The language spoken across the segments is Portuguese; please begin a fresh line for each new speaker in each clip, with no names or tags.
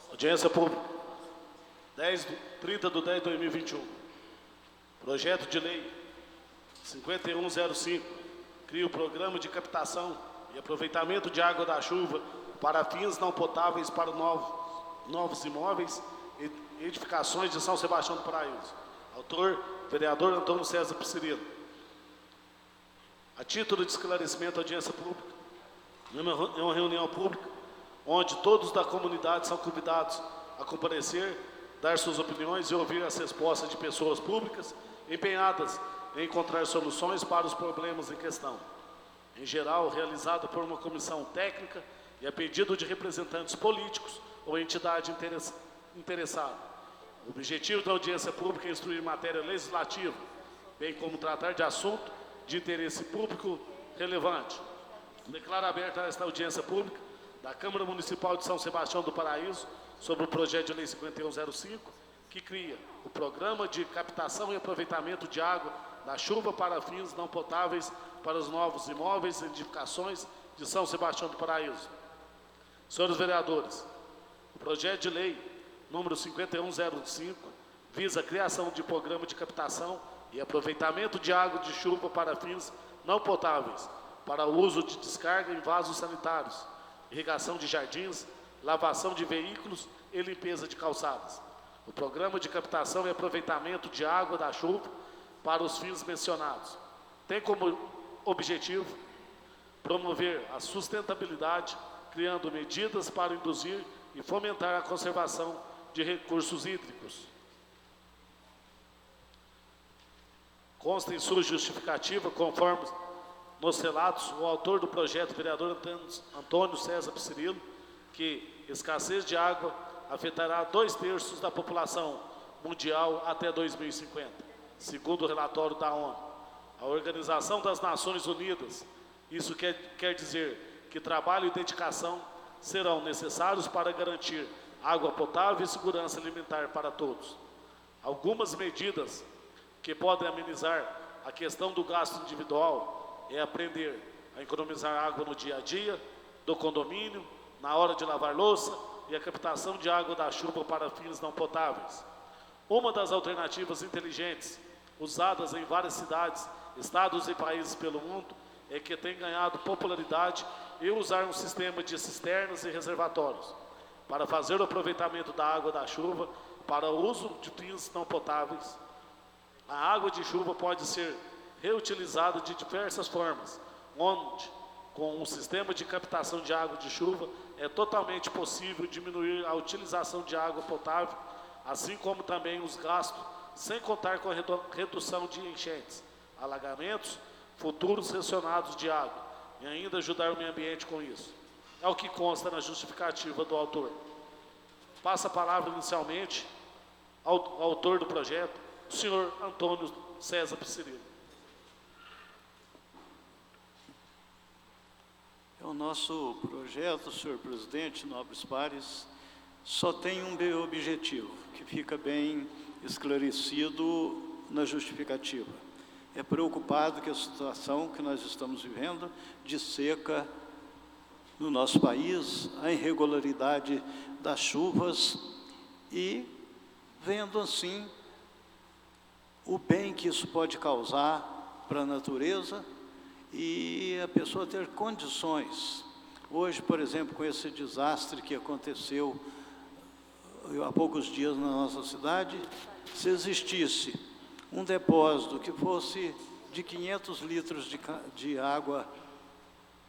Audiência pública. 30/10/2021. Projeto de lei 5105. Cria o programa de captação e aproveitamento de água da chuva para fins não potáveis para novos imóveis e edificações de São Sebastião do Paraíso. Autor, vereador Antônio César Piscirilo. A título de esclarecimento, audiência pública, é uma reunião pública onde todos da comunidade são convidados a comparecer, dar suas opiniões e ouvir as respostas de pessoas públicas empenhadas em encontrar soluções para os problemas em questão. Em geral, realizada por uma comissão técnica e a pedido de representantes políticos ou entidade interessada. O objetivo da audiência pública é instruir matéria legislativa, bem como tratar de assunto de interesse público relevante. Declaro aberta esta audiência pública da Câmara Municipal de São Sebastião do Paraíso sobre o projeto de lei 5105, que cria o programa de captação e aproveitamento de água da chuva para fins não potáveis para os novos imóveis e edificações de São Sebastião do Paraíso. Senhores vereadores, o projeto de lei número 5105 visa a criação de programa de captação e aproveitamento de água de chuva para fins não potáveis, para o uso de descarga em vasos sanitários, irrigação de jardins, lavação de veículos e limpeza de calçadas. O programa de captação e aproveitamento de água da chuva para os fins mencionados tem como objetivo promover a sustentabilidade, criando medidas para induzir e fomentar a conservação de recursos hídricos. Consta em sua justificativa, conforme nos relatos, o autor do projeto, o vereador Antônio César Piscirilo, que escassez de água afetará 2/3 da população mundial até 2050, segundo o relatório da ONU. A Organização das Nações Unidas, isso quer dizer que trabalho e dedicação serão necessários para garantir água potável e segurança alimentar para todos. Algumas medidas que podem amenizar a questão do gasto individual é aprender a economizar água no dia a dia, do condomínio, na hora de lavar louça e a captação de água da chuva para fins não potáveis. Uma das alternativas inteligentes usadas em várias cidades, estados e países pelo mundo é que tem ganhado popularidade e usar um sistema de cisternas e reservatórios para fazer o aproveitamento da água da chuva para o uso de fins não potáveis. A água de chuva pode ser reutilizada de diversas formas, onde, com um sistema de captação de água de chuva, é totalmente possível diminuir a utilização de água potável, assim como também os gastos, sem contar com a redução de enchentes, alagamentos futuros relacionados de água, e ainda ajudar o meio ambiente com isso. É o que consta na justificativa do autor. Passa a palavra inicialmente ao autor do projeto, o senhor Antônio César Piscirilo.
O nosso projeto, senhor presidente, nobres pares, só tem um objetivo, que fica bem esclarecido na justificativa. É preocupado que a situação que nós estamos vivendo de seca no nosso país, a irregularidade das chuvas e vendo assim o bem que isso pode causar para a natureza e a pessoa ter condições. Hoje, por exemplo, com esse desastre que aconteceu há poucos dias na nossa cidade, se existisse um depósito que fosse de 500 litros de água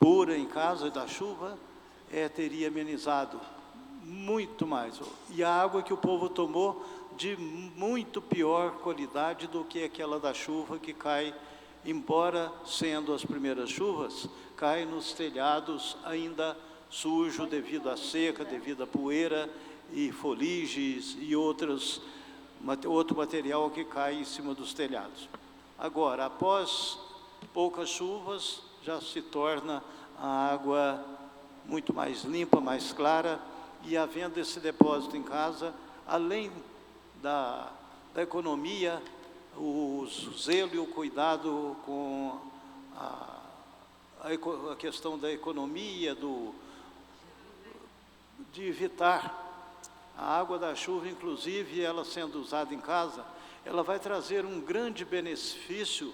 pura em casa da chuva, teria amenizado muito mais. E a água que o povo tomou de muito pior qualidade do que aquela da chuva que cai, embora sendo as primeiras chuvas, cai nos telhados ainda sujo devido à seca, devido à poeira e foligens e outro material que cai em cima dos telhados. Agora, após poucas chuvas, já se torna a água muito mais limpa, mais clara, e havendo esse depósito em casa, além da economia, o zelo e o cuidado com a questão da economia, de evitar a água da chuva, inclusive ela sendo usada em casa, ela vai trazer um grande benefício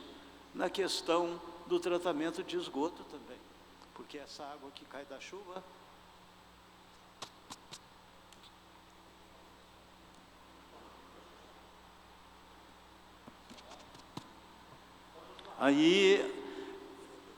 na questão do tratamento de esgoto também, porque essa água que cai da chuva aí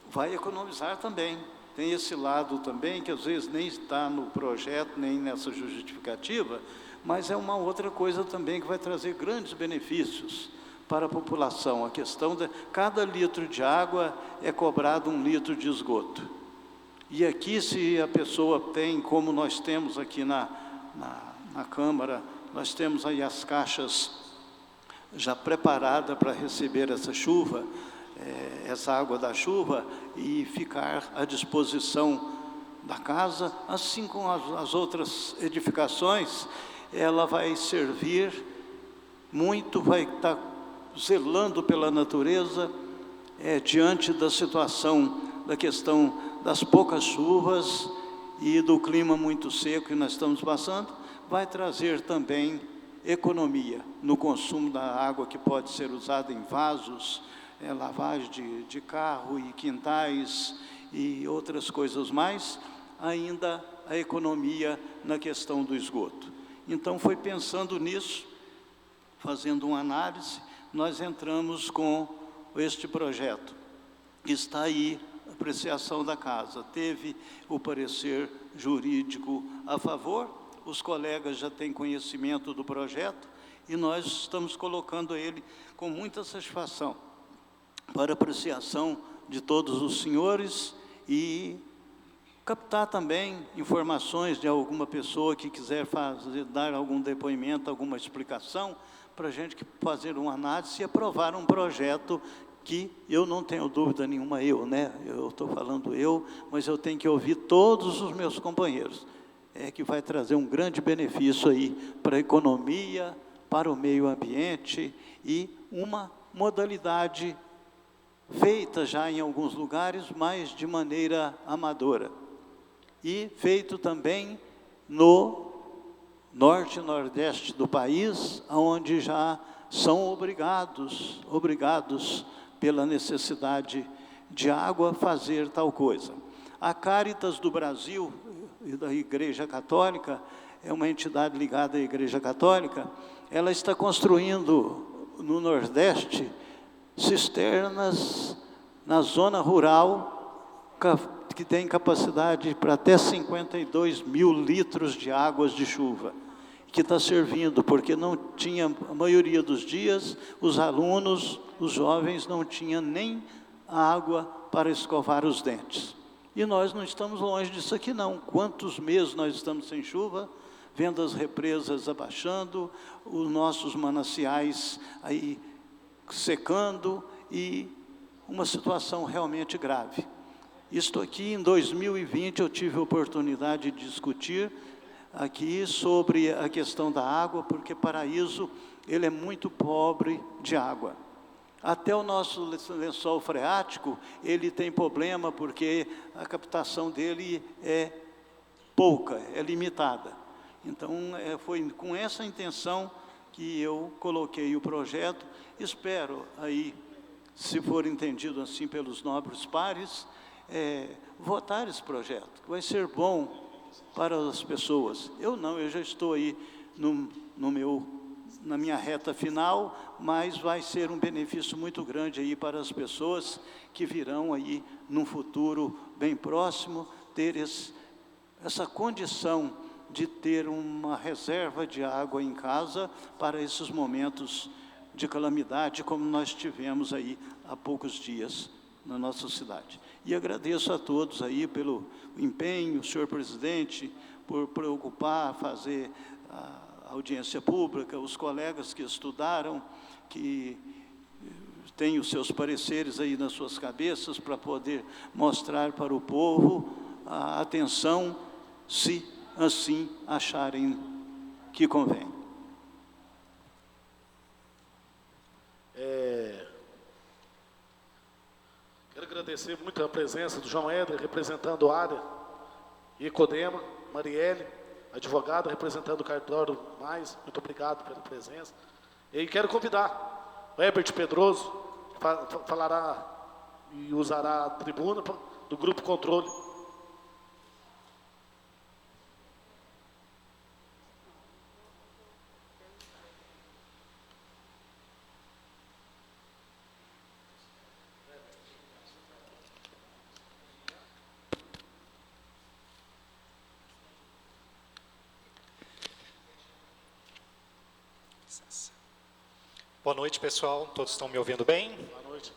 vai economizar também. Tem esse lado também, que às vezes nem está no projeto, nem nessa justificativa, mas é uma outra coisa também que vai trazer grandes benefícios para a população. A questão de cada litro de água é cobrado 1 litro de esgoto. E aqui, se a pessoa tem, como nós temos aqui na Câmara, nós temos aí as caixas já preparadas para receber essa chuva, essa água da chuva, e ficar à disposição da casa, assim como as outras edificações, ela vai servir muito, vai estar zelando pela natureza, diante da situação, da questão das poucas chuvas e do clima muito seco que nós estamos passando, vai trazer também economia no consumo da água, que pode ser usada em vasos, lavagem de carro e quintais e outras coisas mais, ainda a economia na questão do esgoto. Então, foi pensando nisso, fazendo uma análise, nós entramos com este projeto. Está aí a apreciação da casa, teve o parecer jurídico a favor, os colegas já têm conhecimento do projeto e nós estamos colocando ele com muita satisfação para apreciação de todos os senhores e captar também informações de alguma pessoa que quiser dar algum depoimento, alguma explicação, para a gente fazer uma análise e aprovar um projeto que eu não tenho dúvida nenhuma, eu estou falando mas eu tenho que ouvir todos os meus companheiros, que vai trazer um grande benefício aí para a economia, para o meio ambiente e uma modalidade feita já em alguns lugares, mas de maneira amadora. E feito também no norte e nordeste do país, onde já são obrigados pela necessidade de água, a fazer tal coisa. A Caritas do Brasil, e da Igreja Católica, é uma entidade ligada à Igreja Católica, ela está construindo no Nordeste cisternas na zona rural, que tem capacidade para até 52 mil litros de águas de chuva, que está servindo, porque não tinha, a maioria dos dias, os alunos, os jovens, não tinham nem água para escovar os dentes. E nós não estamos longe disso aqui não. Quantos meses nós estamos sem chuva, vendo as represas abaixando, os nossos mananciais aí secando, e uma situação realmente grave. Isto aqui, em 2020, eu tive a oportunidade de discutir aqui sobre a questão da água, porque Paraíso, ele é muito pobre de água. Até o nosso lençol freático, ele tem problema, porque a captação dele é pouca, é limitada. Então, foi com essa intenção que eu coloquei o projeto. Espero aí, se for entendido assim pelos nobres pares, votar esse projeto, que vai ser bom para as pessoas. Eu já estou aí na minha reta final, mas vai ser um benefício muito grande aí para as pessoas que virão aí, num futuro bem próximo, ter essa condição de ter uma reserva de água em casa para esses momentos de calamidade, como nós tivemos aí há poucos dias na nossa cidade. E agradeço a todos aí pelo empenho, senhor presidente, por preocupar, fazer a audiência pública, os colegas que estudaram, que têm os seus pareceres aí nas suas cabeças, para poder mostrar para o povo a atenção, se assim acharem que convém.
Quero agradecer muito a presença do João Éder, representando a área, e Ecodema, Marielle, advogado representando o cartório mais, muito obrigado pela presença. E quero convidar o Herbert Pedroso, que falará e usará a tribuna do Grupo Controle.
Boa noite, pessoal. Todos estão me ouvindo bem?
Boa noite.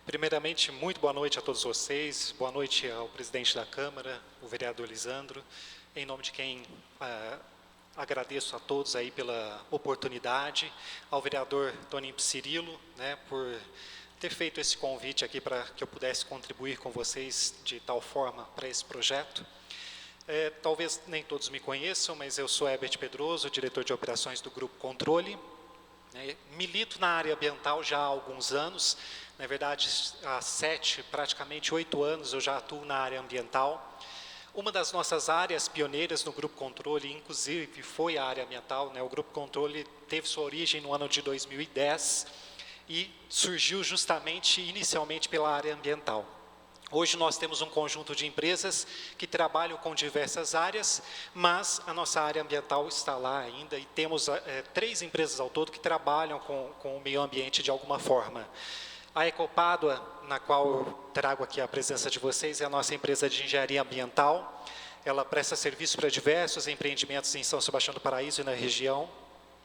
Primeiramente, muito boa noite a todos vocês. Boa noite ao presidente da Câmara, o vereador Lisandro. Em nome de quem agradeço a todos aí pela oportunidade, ao vereador Toninho Picirilo, né, por ter feito esse convite aqui para que eu pudesse contribuir com vocês de tal forma para esse projeto. Talvez nem todos me conheçam, mas eu sou Herbert Pedroso, diretor de operações do Grupo Controle. Milito na área ambiental já há alguns anos, na verdade há 7, praticamente 8 anos eu já atuo na área ambiental. Uma das nossas áreas pioneiras no Grupo Controle, inclusive, foi a área ambiental, né? O Grupo Controle teve sua origem no ano de 2010 e surgiu justamente, inicialmente, pela área ambiental. Hoje nós temos um conjunto de empresas que trabalham com diversas áreas, mas a nossa área ambiental está lá ainda e temos 3 empresas ao todo que trabalham com o meio ambiente de alguma forma. A Ecopádua, na qual eu trago aqui a presença de vocês, é a nossa empresa de engenharia ambiental. Ela presta serviço para diversos empreendimentos em São Sebastião do Paraíso e na região.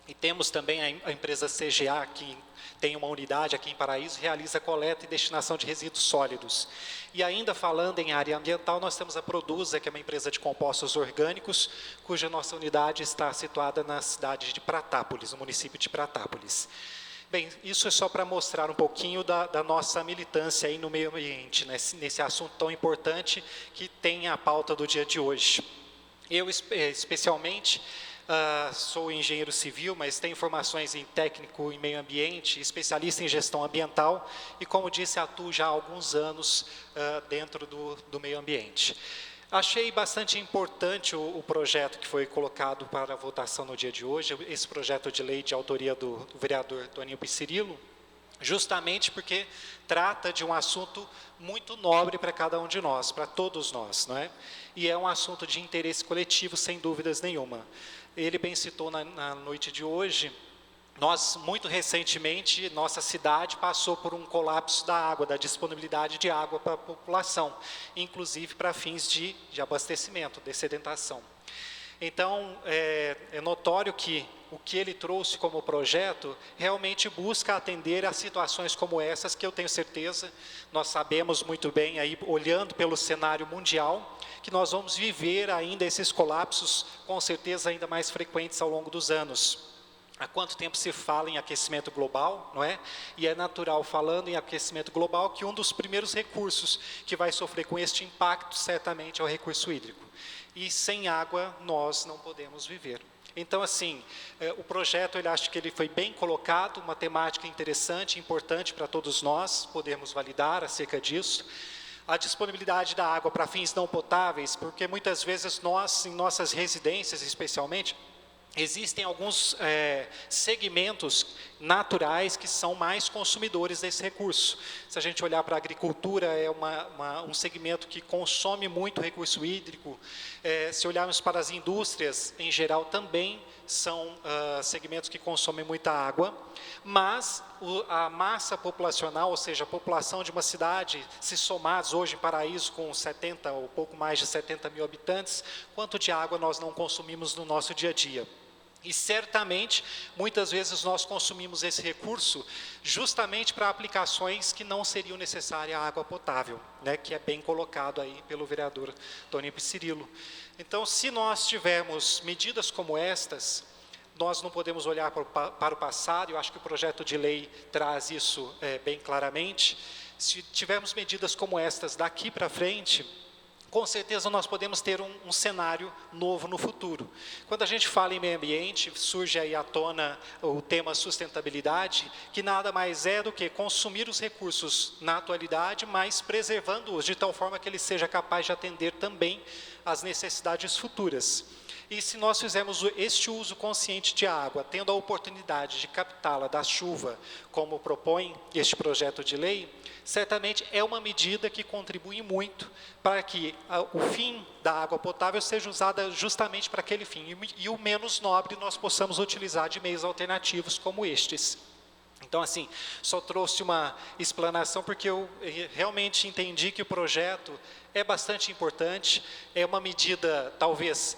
E temos também a empresa CGA, que tem uma unidade aqui em Paraíso, realiza coleta e destinação de resíduos sólidos. E ainda falando em área ambiental, nós temos a Produza, que é uma empresa de compostos orgânicos, cuja nossa unidade está situada na cidade de Pratápolis, no município de Pratápolis. Bem, isso é só para mostrar um pouquinho da nossa militância aí no meio ambiente, nesse assunto tão importante que tem a pauta do dia de hoje. Eu, especialmente, sou engenheiro civil, mas tenho formações em técnico em meio ambiente, especialista em gestão ambiental e, como disse, atuo já há alguns anos dentro do meio ambiente. Achei bastante importante o projeto que foi colocado para a votação no dia de hoje, esse projeto de lei de autoria do vereador Toninho Picirilo, justamente porque trata de um assunto muito nobre para cada um de nós, para todos nós, não é? E é um assunto de interesse coletivo, sem dúvidas nenhuma. Ele bem citou na noite de hoje, nós, muito recentemente, nossa cidade passou por um colapso da água, da disponibilidade de água para a população, inclusive para fins de abastecimento, de sedentação. Então, é notório que o que ele trouxe como projeto realmente busca atender a situações como essas, que eu tenho certeza, nós sabemos muito bem, aí, olhando pelo cenário mundial, que nós vamos viver ainda esses colapsos, com certeza ainda mais frequentes ao longo dos anos. Há quanto tempo se fala em aquecimento global, não é? E é natural, falando em aquecimento global, que um dos primeiros recursos que vai sofrer com este impacto, certamente, é o recurso hídrico. E sem água, nós não podemos viver. Então, assim, o projeto, eu acho que ele foi bem colocado, uma temática interessante, importante para todos nós, podemos validar acerca disso. A disponibilidade da água para fins não potáveis, porque muitas vezes nós, em nossas residências especialmente, existem alguns segmentos naturais que são mais consumidores desse recurso. Se a gente olhar para a agricultura, é um segmento que consome muito recurso hídrico. Se olharmos para as indústrias, em geral, também são segmentos que consomem muita água. Mas a massa populacional, ou seja, a população de uma cidade, se somados hoje em Paraíso com 70 ou pouco mais de 70 mil habitantes, quanto de água nós não consumimos no nosso dia a dia? E certamente, muitas vezes nós consumimos esse recurso justamente para aplicações que não seriam necessárias à água potável, né, que é bem colocado aí pelo vereador Toninho Picirilo. Então, se nós tivermos medidas como estas, nós não podemos olhar para o passado, eu acho que o projeto de lei traz isso bem claramente. Se tivermos medidas como estas daqui para frente, com certeza nós podemos ter um cenário novo no futuro. Quando a gente fala em meio ambiente, surge aí à tona o tema sustentabilidade, que nada mais é do que consumir os recursos na atualidade, mas preservando-os de tal forma que ele seja capaz de atender também às necessidades futuras. E se nós fizermos este uso consciente de água, tendo a oportunidade de captá-la da chuva, como propõe este projeto de lei, certamente é uma medida que contribui muito para que o fim da água potável seja usada justamente para aquele fim, e o menos nobre nós possamos utilizar de meios alternativos como estes. Então, assim, só trouxe uma explanação porque eu realmente entendi que o projeto é bastante importante, é uma medida, talvez,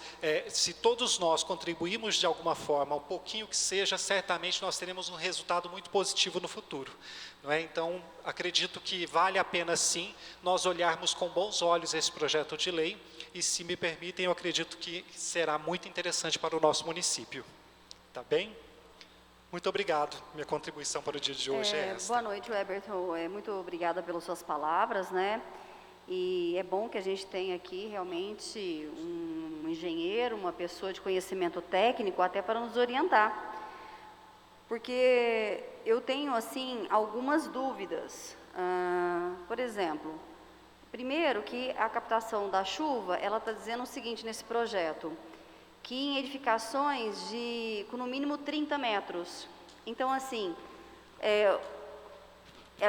se todos nós contribuirmos de alguma forma, um pouquinho que seja, certamente nós teremos um resultado muito positivo no futuro. Não é? Então, acredito que vale a pena, sim, nós olharmos com bons olhos esse projeto de lei e, se me permitem, eu acredito que será muito interessante para o nosso município. Tá bem? Muito obrigado. Minha contribuição para o dia de hoje é essa.
Boa noite, Weberton. Muito obrigada pelas suas palavras, né? E é bom que a gente tenha aqui realmente um engenheiro, uma pessoa de conhecimento técnico, até para nos orientar. Porque eu tenho, assim, algumas dúvidas. Por exemplo, primeiro que a captação da chuva, ela está dizendo o seguinte nesse projeto, que em edificações com no mínimo 30 metros. Então, assim,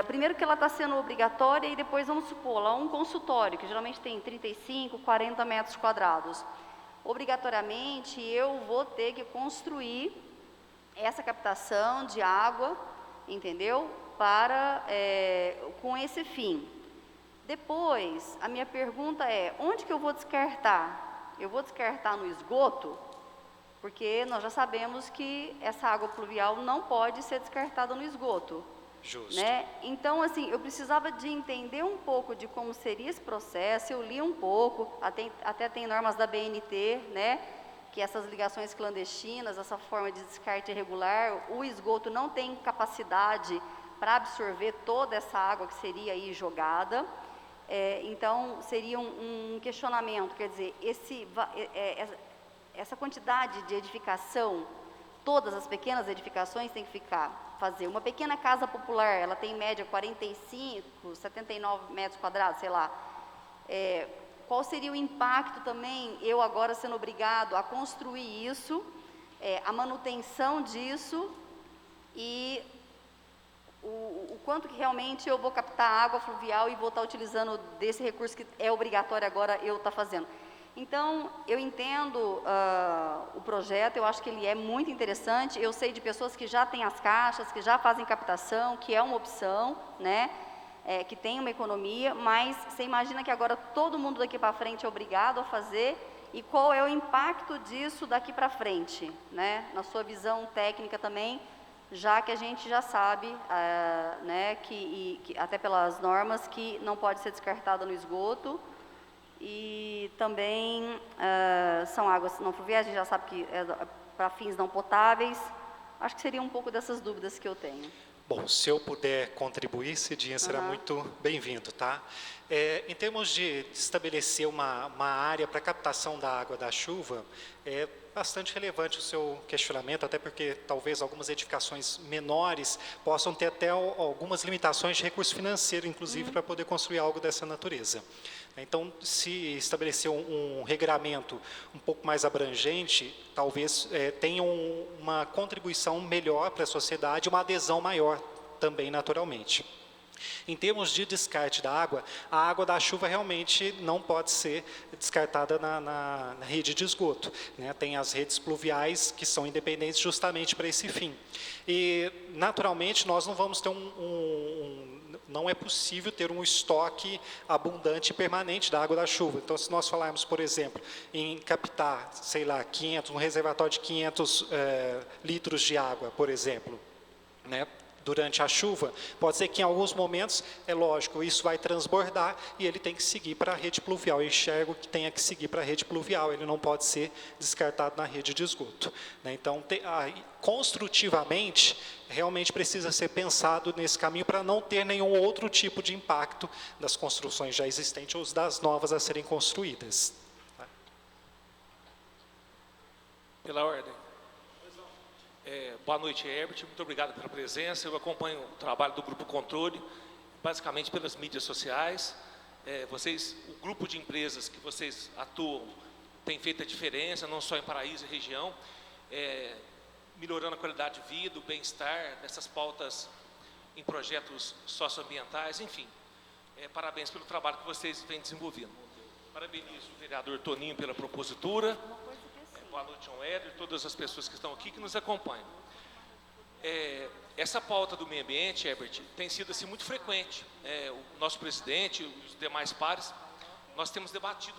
primeiro que ela está sendo obrigatória e depois, vamos supor, lá um consultório, que geralmente tem 35, 40 metros quadrados. Obrigatoriamente, eu vou ter que construir essa captação de água, entendeu? Com esse fim. Depois, a minha pergunta é, onde que eu vou descartar? Eu vou descartar no esgoto, porque nós já sabemos que essa água pluvial não pode ser descartada no esgoto.
Justo.
Né? Então, assim, eu precisava de entender um pouco de como seria esse processo, eu li um pouco, até tem normas da BNT, né? Que essas ligações clandestinas, essa forma de descarte irregular, o esgoto não tem capacidade para absorver toda essa água que seria aí jogada. Então, seria um questionamento, quer dizer, essa quantidade de edificação, todas as pequenas edificações tem que fazer. Uma pequena casa popular, ela tem em média 45, 79 metros quadrados, sei lá. Qual seria o impacto também, eu agora sendo obrigado a construir isso, a manutenção disso e o quanto que realmente eu vou captar água fluvial e vou estar utilizando desse recurso que é obrigatório agora eu estar fazendo. Então, eu entendo o projeto, eu acho que ele é muito interessante, eu sei de pessoas que já têm as caixas, que já fazem captação, que é uma opção, né? Que tem uma economia, mas você imagina que agora todo mundo daqui para frente é obrigado a fazer, e qual é o impacto disso daqui para frente, né? Na sua visão técnica também, já que a gente já sabe, né, que até pelas normas, que não pode ser descartada no esgoto, e também são águas não fluviais, a gente já sabe que é para fins não potáveis. Acho que seria um pouco dessas dúvidas que eu tenho.
Bom, se eu puder contribuir, Cidinha, será muito bem-vindo, tá? Em termos de estabelecer uma área para captação da água da chuva, é bastante relevante o seu questionamento, até porque talvez algumas edificações menores possam ter até algumas limitações de recurso financeiro, inclusive, para poder construir algo dessa natureza. Então, se estabelecer um regramento um pouco mais abrangente, talvez tenha uma contribuição melhor para a sociedade, uma adesão maior também, naturalmente. Em termos de descarte da água, a água da chuva realmente não pode ser descartada na rede de esgoto, né? Tem as redes pluviais que são independentes justamente para esse fim. E, naturalmente, nós não vamos ter não é possível ter um estoque abundante e permanente da água da chuva. Então, se nós falarmos, por exemplo, em captar, sei lá, um reservatório de 500 litros de água, por exemplo, né? Durante a chuva, pode ser que em alguns momentos, é lógico, isso vai transbordar e ele tem que seguir para a rede pluvial. Eu enxergo que tenha que seguir para a rede pluvial, ele não pode ser descartado na rede de esgoto, né? Então, construtivamente, realmente precisa ser pensado nesse caminho para não ter nenhum outro tipo de impacto das construções já existentes ou das novas a serem construídas.
Pela ordem. Boa noite, Herbert. Muito obrigado pela presença. Eu acompanho o trabalho do Grupo Controle, basicamente pelas mídias sociais. o grupo de empresas que vocês atuam tem feito a diferença, não só em Paraíso e região, melhorando a qualidade de vida, o bem-estar, nessas pautas em projetos socioambientais, enfim. Parabéns pelo trabalho que vocês vêm desenvolvendo. Parabenizo o vereador Toninho pela propositura. Boa noite, João Éder, e todas as pessoas que estão aqui, que nos acompanham. Essa pauta do meio ambiente, Herbert, tem sido assim, muito frequente. O nosso presidente, os demais pares, nós temos debatido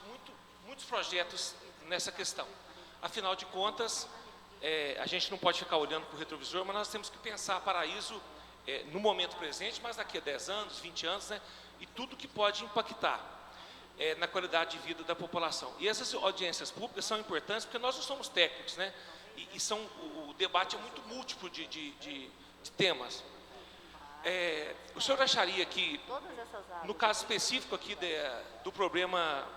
muitos projetos nessa questão. Afinal de contas, a gente não pode ficar olhando para o retrovisor, mas nós temos que pensar Paraíso no momento presente, mas daqui a 10 anos, 20 anos, né, e tudo que pode impactar na qualidade de vida da população. E essas audiências públicas são importantes porque nós não somos técnicos, né, o debate é muito múltiplo de temas. O senhor acharia que, no caso específico aqui do problema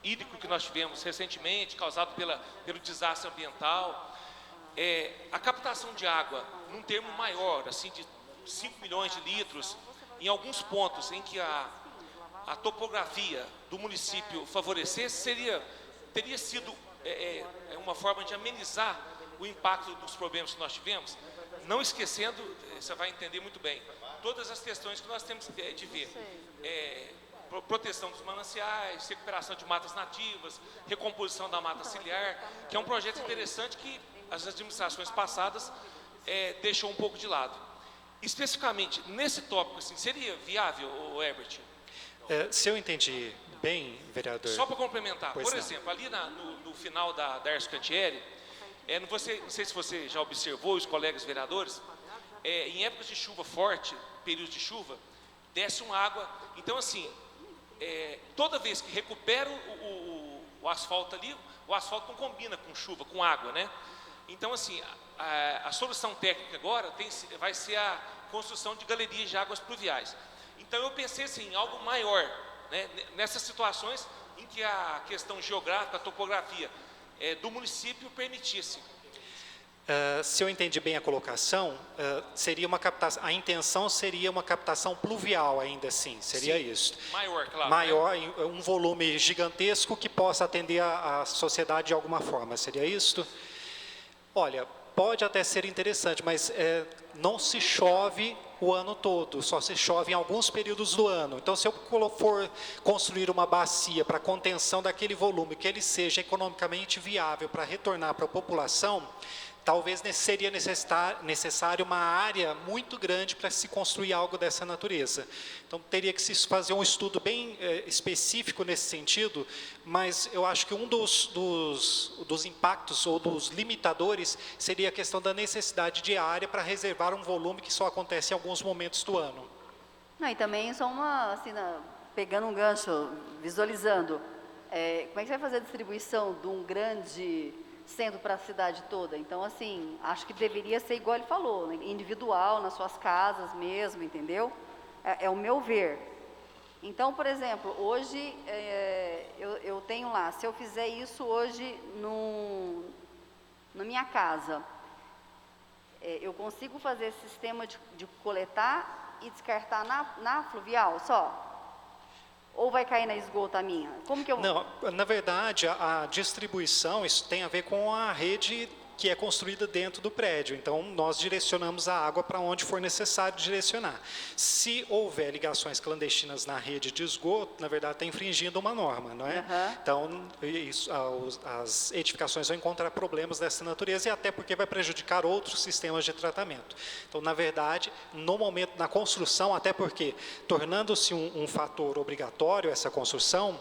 hídrico que nós tivemos recentemente, causado pelo desastre ambiental, a captação de água, num termo maior, assim, de 5 milhões de litros, em alguns pontos em que a topografia do município favorecesse, teria sido uma forma de amenizar o impacto dos problemas que nós tivemos, não esquecendo, você vai entender muito bem, todas as questões que nós temos de ver. Proteção dos mananciais, recuperação de matas nativas, recomposição da mata ciliar, que é um projeto interessante que as administrações passadas deixou um pouco de lado. Especificamente, nesse tópico, assim, seria viável, Herbert?
Se eu entendi bem, vereador...
Só para complementar,
Pois
por
não.
exemplo, ali no final da Darcio Cantieri, não sei se você já observou, os colegas vereadores, em épocas de chuva forte, períodos de chuva, desce uma água. Então, assim, toda vez que recupera o asfalto ali, o asfalto não combina com chuva, com água, né? Então, assim, a solução técnica agora vai ser a construção de galerias de águas pluviais. Então, eu pensei assim, em algo maior, né? Nessas situações em que a questão geográfica, a topografia do município permitisse.
Se eu entendi bem a colocação, seria uma captação, a intenção seria uma captação pluvial ainda assim, seria
Sim,
isso.
Maior, claro.
Maior,
né?
um volume gigantesco que possa atender a sociedade de alguma forma, seria isso? Olha, pode até ser interessante, mas não se chove o ano todo, só se chove em alguns períodos do ano. Então, se eu for construir uma bacia para contenção daquele volume, que ele seja economicamente viável para retornar para a população, talvez seria necessário uma área muito grande para se construir algo dessa natureza. Então, teria que se fazer um estudo bem específico nesse sentido, mas eu acho que um dos impactos ou dos limitadores seria a questão da necessidade de área para reservar um volume que só acontece em alguns momentos do ano.
Não, e também só pegando um gancho, visualizando, como é que você vai fazer a distribuição de um grande centro para a cidade toda? Então, assim, acho que deveria ser igual ele falou, né? Individual, nas suas casas mesmo, entendeu? É o meu ver. Então, por exemplo, hoje eu tenho lá, se eu fizer isso hoje na minha casa, eu consigo fazer esse sistema de coletar e descartar na fluvial só? Ou vai cair na esgota a minha? Como que eu...
Não, na verdade, a distribuição, isso tem a ver com a rede que é construída dentro do prédio. Então, nós direcionamos a água para onde for necessário direcionar. Se houver ligações clandestinas na rede de esgoto, na verdade, está infringindo uma norma, não é?
Uhum.
Então, as edificações vão encontrar problemas dessa natureza e até porque vai prejudicar outros sistemas de tratamento. Então, na verdade, no momento, na construção, até porque, tornando-se um fator obrigatório essa construção,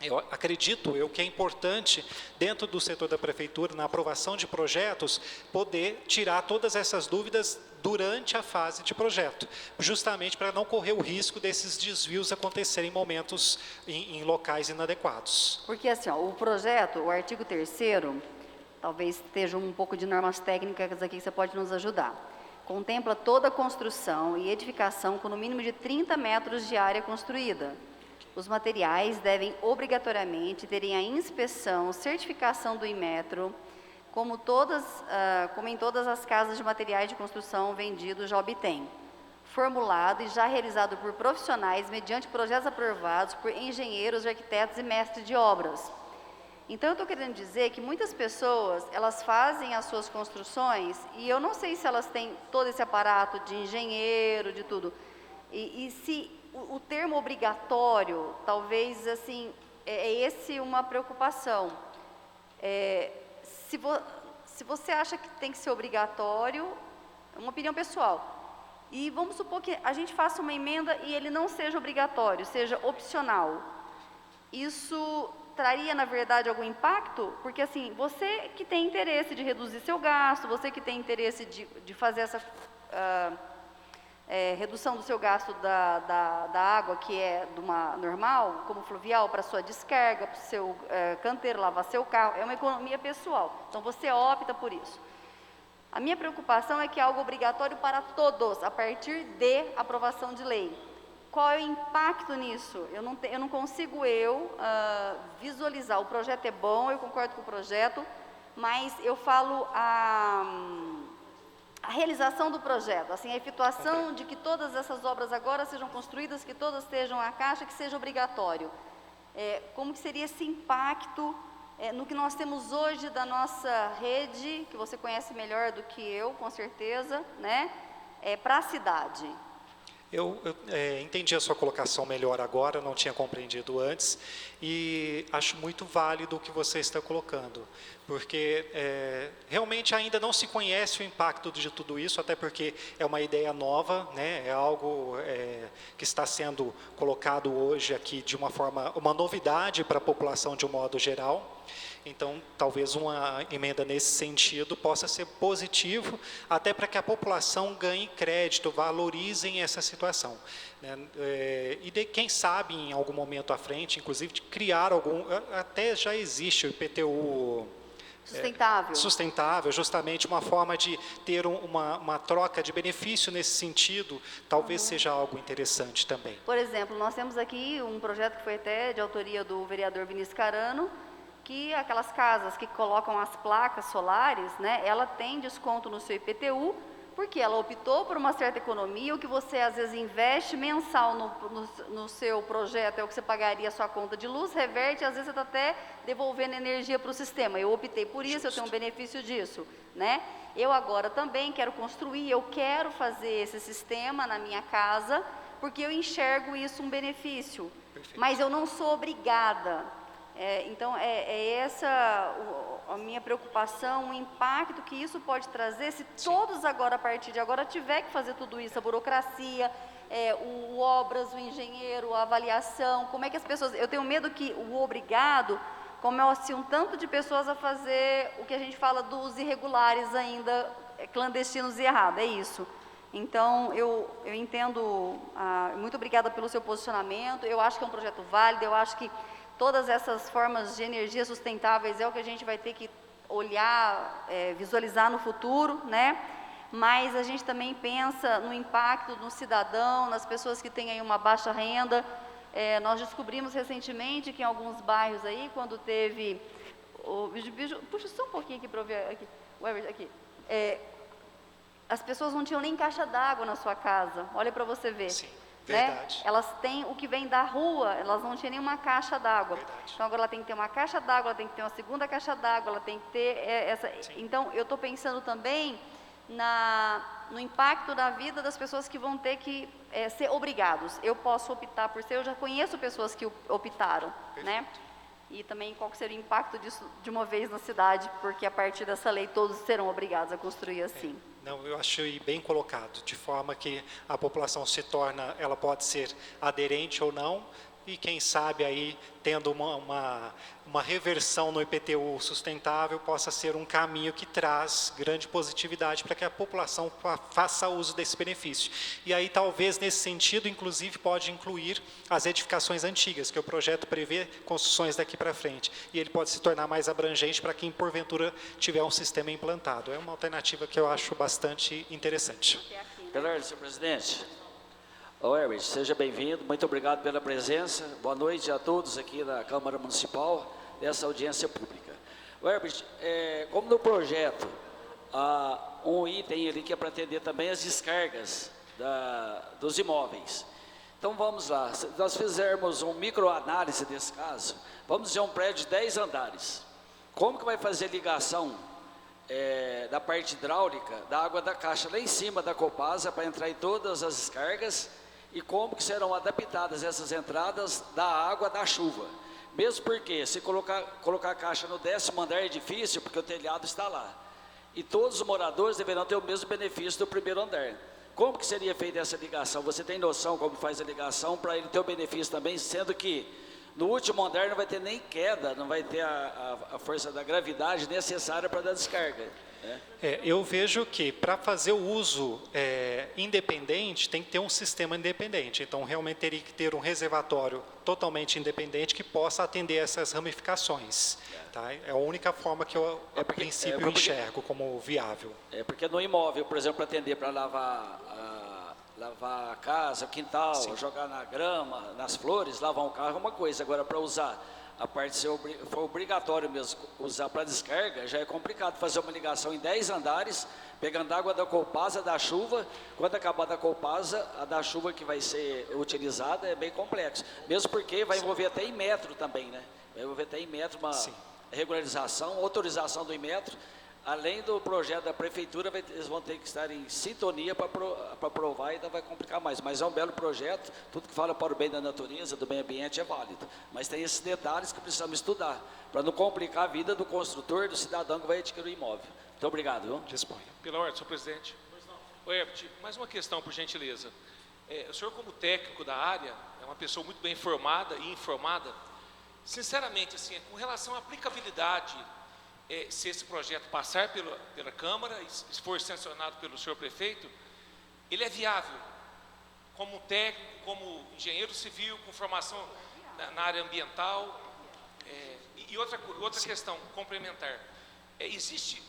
eu acredito que é importante, dentro do setor da prefeitura, na aprovação de projetos, poder tirar todas essas dúvidas durante a fase de projeto, justamente para não correr o risco desses desvios acontecerem em momentos, em locais inadequados.
Porque assim, o projeto, o artigo 3º, talvez esteja um pouco de normas técnicas aqui que você pode nos ajudar. Contempla toda a construção e edificação com no mínimo de 30 metros de área construída. Os materiais devem obrigatoriamente terem a inspeção, certificação do Inmetro, como em todas as casas de materiais de construção vendidos já obtém. formulado e já realizado por profissionais mediante projetos aprovados por engenheiros, arquitetos e mestres de obras. Então, eu estou querendo dizer que muitas pessoas, elas fazem as suas construções e eu não sei se elas têm todo esse aparato de engenheiro, de tudo. E se o termo obrigatório, talvez, assim, esse uma preocupação. Se você acha que tem que ser obrigatório, é uma opinião pessoal. E vamos supor que a gente faça uma emenda e ele não seja obrigatório, seja opcional. Isso traria, na verdade, algum impacto? Porque, assim, você que tem interesse de reduzir seu gasto, você que tem interesse de fazer essa redução do seu gasto da água, que é de uma normal, como fluvial, para sua descarga, para o seu canteiro, lavar seu carro, é uma economia pessoal. Então, você opta por isso. A minha preocupação é que é algo obrigatório para todos, a partir de aprovação de lei. Qual é o impacto nisso? Eu não consigo visualizar. O projeto é bom, eu concordo com o projeto, mas eu falo a realização do projeto, assim, a efetuação de que todas essas obras agora sejam construídas, que todas estejam à caixa, que seja obrigatório. Como que seria esse impacto no que nós temos hoje da nossa rede, que você conhece melhor do que eu, com certeza, né, para a cidade?
Eu entendi a sua colocação melhor agora, não tinha compreendido antes, e acho muito válido o que você está colocando, porque realmente ainda não se conhece o impacto de tudo isso, até porque é uma ideia nova, né? É algo que está sendo colocado hoje aqui de uma novidade para a população de um modo geral. Então, talvez uma emenda nesse sentido possa ser positivo, até para que a população ganhe crédito, valorizem essa situação. Quem sabe, em algum momento à frente, inclusive, de criar até já existe o IPTU... Sustentável, justamente uma forma de ter uma troca de benefício nesse sentido, talvez seja algo interessante também.
Por exemplo, nós temos aqui um projeto que foi até de autoria do vereador Vinícius Carano, que aquelas casas que colocam as placas solares, né, ela tem desconto no seu IPTU, porque ela optou por uma certa economia, o que você às vezes investe mensal no seu projeto é o que você pagaria a sua conta de luz, reverte, às vezes você está até devolvendo energia para o sistema. Eu optei por isso, eu tenho um benefício disso, né? Eu agora também quero construir, eu quero fazer esse sistema na minha casa, porque eu enxergo isso um benefício, mas eu não sou obrigada. Então, essa a minha preocupação, o impacto que isso pode trazer, se todos agora, a partir de agora, tiver que fazer tudo isso, a burocracia, o obras, o engenheiro, a avaliação, como é que as pessoas... Eu tenho medo que o obrigado comece um tanto de pessoas a fazer o que a gente fala dos irregulares ainda, clandestinos e errados, é isso. Então, eu entendo, muito obrigada pelo seu posicionamento, eu acho que é um projeto válido, eu acho que todas essas formas de energia sustentáveis é o que a gente vai ter que olhar, visualizar no futuro, né? Mas a gente também pensa no impacto no cidadão, nas pessoas que têm aí uma baixa renda. Nós descobrimos recentemente que em alguns bairros aí, quando teve... puxa só um pouquinho aqui para eu ver, aqui. As pessoas não tinham nem caixa d'água na sua casa, olha para você ver.
Sim.
Né? Elas têm o que vem da rua, elas não tinham nenhuma caixa d'água. Então agora ela tem que ter uma caixa d'água, ela tem que ter uma segunda caixa d'água, ela tem que ter essa. Sim. Então eu estou pensando também no impacto da vida das pessoas que vão ter que ser obrigados. Eu posso optar por ser, eu já conheço pessoas que optaram, né? E também qual que seria o impacto disso de uma vez na cidade, porque a partir dessa lei todos serão obrigados a construir assim.
Não, eu achei bem colocado, de forma que a população ela pode ser aderente ou não, e quem sabe aí, tendo uma reversão no IPTU sustentável, possa ser um caminho que traz grande positividade para que a população faça uso desse benefício. E aí, talvez, nesse sentido, inclusive, pode incluir as edificações antigas, que o projeto prevê construções daqui para frente, e ele pode se tornar mais abrangente para quem, porventura, tiver um sistema implantado. É uma alternativa que eu acho bastante interessante.
Pela senhor presidente. Herbert, seja bem-vindo, muito obrigado pela presença, boa noite a todos aqui da Câmara Municipal, dessa audiência pública. Herbert, como no projeto, há um item ali que é para atender também as descargas dos imóveis. Então vamos lá, se nós fizermos uma microanálise desse caso, vamos dizer um prédio de 10 andares, como que vai fazer ligação da parte hidráulica da água da caixa lá em cima da Copasa para entrar em todas as descargas, e como que serão adaptadas essas entradas da água da chuva? Mesmo porque se colocar a caixa no 10º andar é difícil, porque o telhado está lá, e todos os moradores deverão ter o mesmo benefício do 1º andar. Como que seria feita essa ligação? Você tem noção como faz a ligação para ele ter o benefício também, sendo que no último andar não vai ter nem queda, não vai ter a força da gravidade necessária para dar descarga, né?
Eu vejo que para fazer o uso independente, tem que ter um sistema independente. Então, realmente teria que ter um reservatório totalmente independente que possa atender essas ramificações. Tá? É a única forma que eu, a princípio, enxergo como viável.
Porque no imóvel, por exemplo, atender para lavar a casa, o quintal,
Sim.
jogar na grama, nas flores, lavar um carro é uma coisa. Agora, para usar a parte, se for obrigatório mesmo usar para descarga, já é complicado fazer uma ligação em 10 andares, pegando água da Copasa, da chuva. Quando acabar da Copasa, a da chuva que vai ser utilizada é bem complexo. Mesmo porque vai envolver até em metro também, né? Vai envolver até em metro uma regularização, autorização do Inmetro. Além do projeto da prefeitura, eles vão ter que estar em sintonia para aprovar, e ainda vai complicar mais. Mas é um belo projeto, tudo que fala para o bem da natureza, do meio ambiente é válido. Mas tem esses detalhes que precisamos estudar, para não complicar a vida do construtor, do cidadão que vai adquirir o imóvel. Muito obrigado. Viu?
Disponha.
Pela ordem, senhor presidente. Ô, Herbert, mais uma questão, por gentileza. O senhor, como técnico da área, é uma pessoa muito bem informada e informada. Sinceramente, assim, com relação à aplicabilidade, se esse projeto passar pela Câmara e se for sancionado pelo senhor prefeito, ele é viável, como técnico, como engenheiro civil, com formação na área ambiental. E outra questão complementar, existe,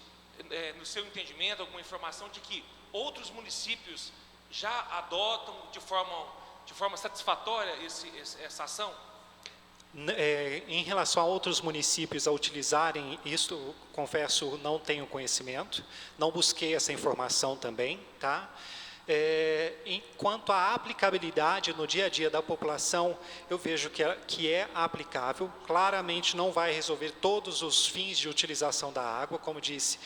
no seu entendimento, alguma informação de que outros municípios já adotam de forma satisfatória essa ação?
Em relação a outros municípios a utilizarem isso, confesso, não tenho conhecimento, não busquei essa informação também, tá? Quanto à aplicabilidade no dia a dia da população, eu vejo que é aplicável, claramente não vai resolver todos os fins de utilização da água, como disse,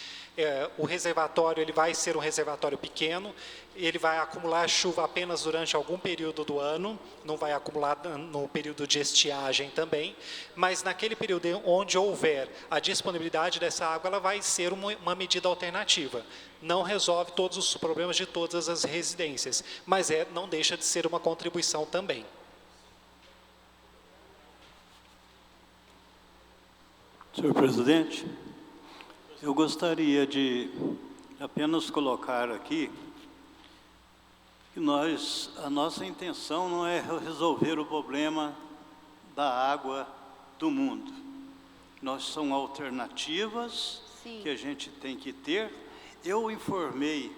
o reservatório ele vai ser um reservatório pequeno, ele vai acumular chuva apenas durante algum período do ano, não vai acumular no período de estiagem também, mas naquele período onde houver a disponibilidade dessa água, ela vai ser uma medida alternativa. Não resolve todos os problemas de todas as residências, mas não deixa de ser uma contribuição também.
Senhor presidente, eu gostaria de apenas colocar aqui que a nossa intenção não é resolver o problema da água do mundo. Nós são alternativas que a gente tem que ter. Eu informei,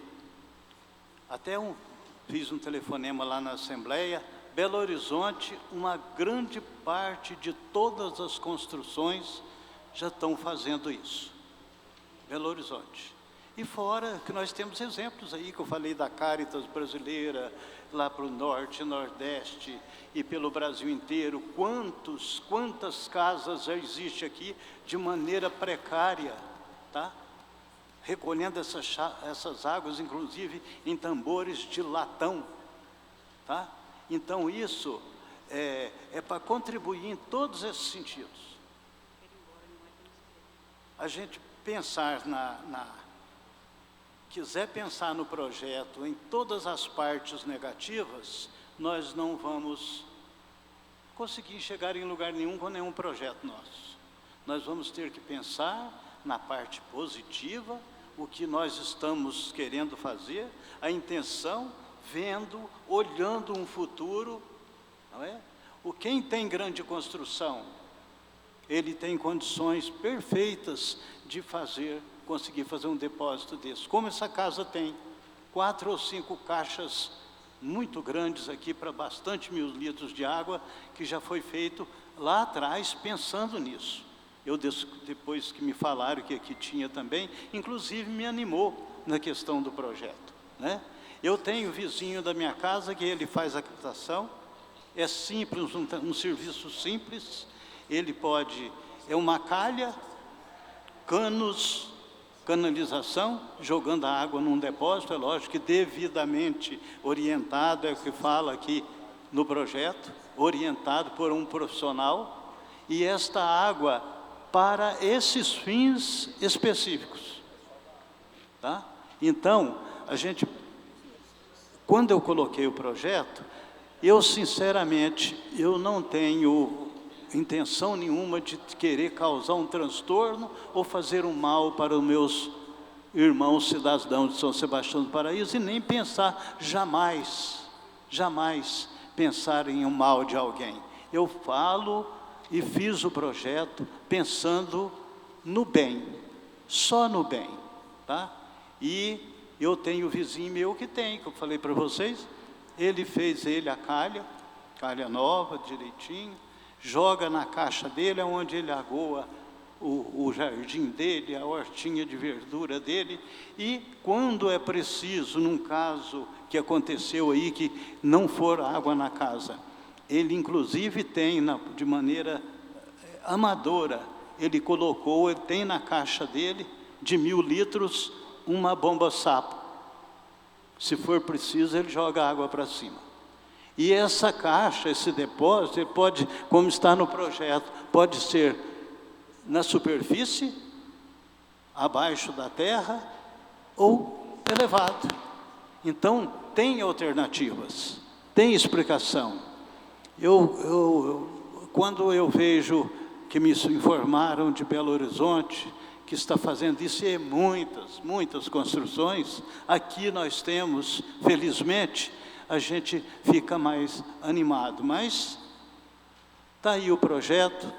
fiz um telefonema lá na Assembleia, Belo Horizonte, uma grande parte de todas as construções já estão fazendo isso. Belo Horizonte. E fora que nós temos exemplos aí, que eu falei da Caritas brasileira, lá para o norte, nordeste e pelo Brasil inteiro, quantas casas já existem aqui de maneira precária, tá? Recolhendo essas águas, inclusive em tambores de latão, tá? Então isso é para contribuir em todos esses sentidos. A gente quiser pensar no projeto em todas as partes negativas, nós não vamos conseguir chegar em lugar nenhum com nenhum projeto nosso. Nós vamos ter que pensar na parte positiva, o que nós estamos querendo fazer, a intenção, olhando um futuro, não é? Quem tem grande construção, ele tem condições perfeitas de conseguir fazer um depósito desse. Como essa casa tem 4 ou 5 caixas muito grandes aqui para bastante 1.000 litros de água, que já foi feito lá atrás pensando nisso. Depois que me falaram que aqui tinha também, inclusive me animou na questão do projeto, né? Eu tenho vizinho da minha casa que ele faz a captação, é simples, um serviço simples, ele pode, é uma calha, canos, canalização, jogando a água num depósito, é lógico que devidamente orientado, é o que fala aqui no projeto, orientado por um profissional, e esta água para esses fins específicos, tá? Então, quando eu coloquei o projeto, eu sinceramente, eu não tenho intenção nenhuma de querer causar um transtorno ou fazer um mal para os meus irmãos cidadãos de São Sebastião do Paraíso, e nem pensar, jamais pensar em um mal de alguém. Eu falo e fiz o projeto pensando no bem, só no bem, tá? E eu tenho vizinho meu que eu falei para vocês, ele fez a calha nova, direitinho, joga na caixa dele, onde ele agoa o jardim dele, a hortinha de verdura dele, e quando é preciso, num caso que aconteceu aí, que não for água na casa, ele inclusive tem, de maneira amadora, ele tem na caixa dele, de 1000 litros, uma bomba sapo. Se for preciso, ele joga água para cima. E essa caixa, esse depósito, ele pode, como está no projeto, pode ser na superfície, abaixo da terra ou elevado. Então, tem alternativas, tem explicação. Quando eu vejo que me informaram de Belo Horizonte, que está fazendo isso, e muitas construções, aqui nós temos, felizmente, a gente fica mais animado. Mas está aí o projeto,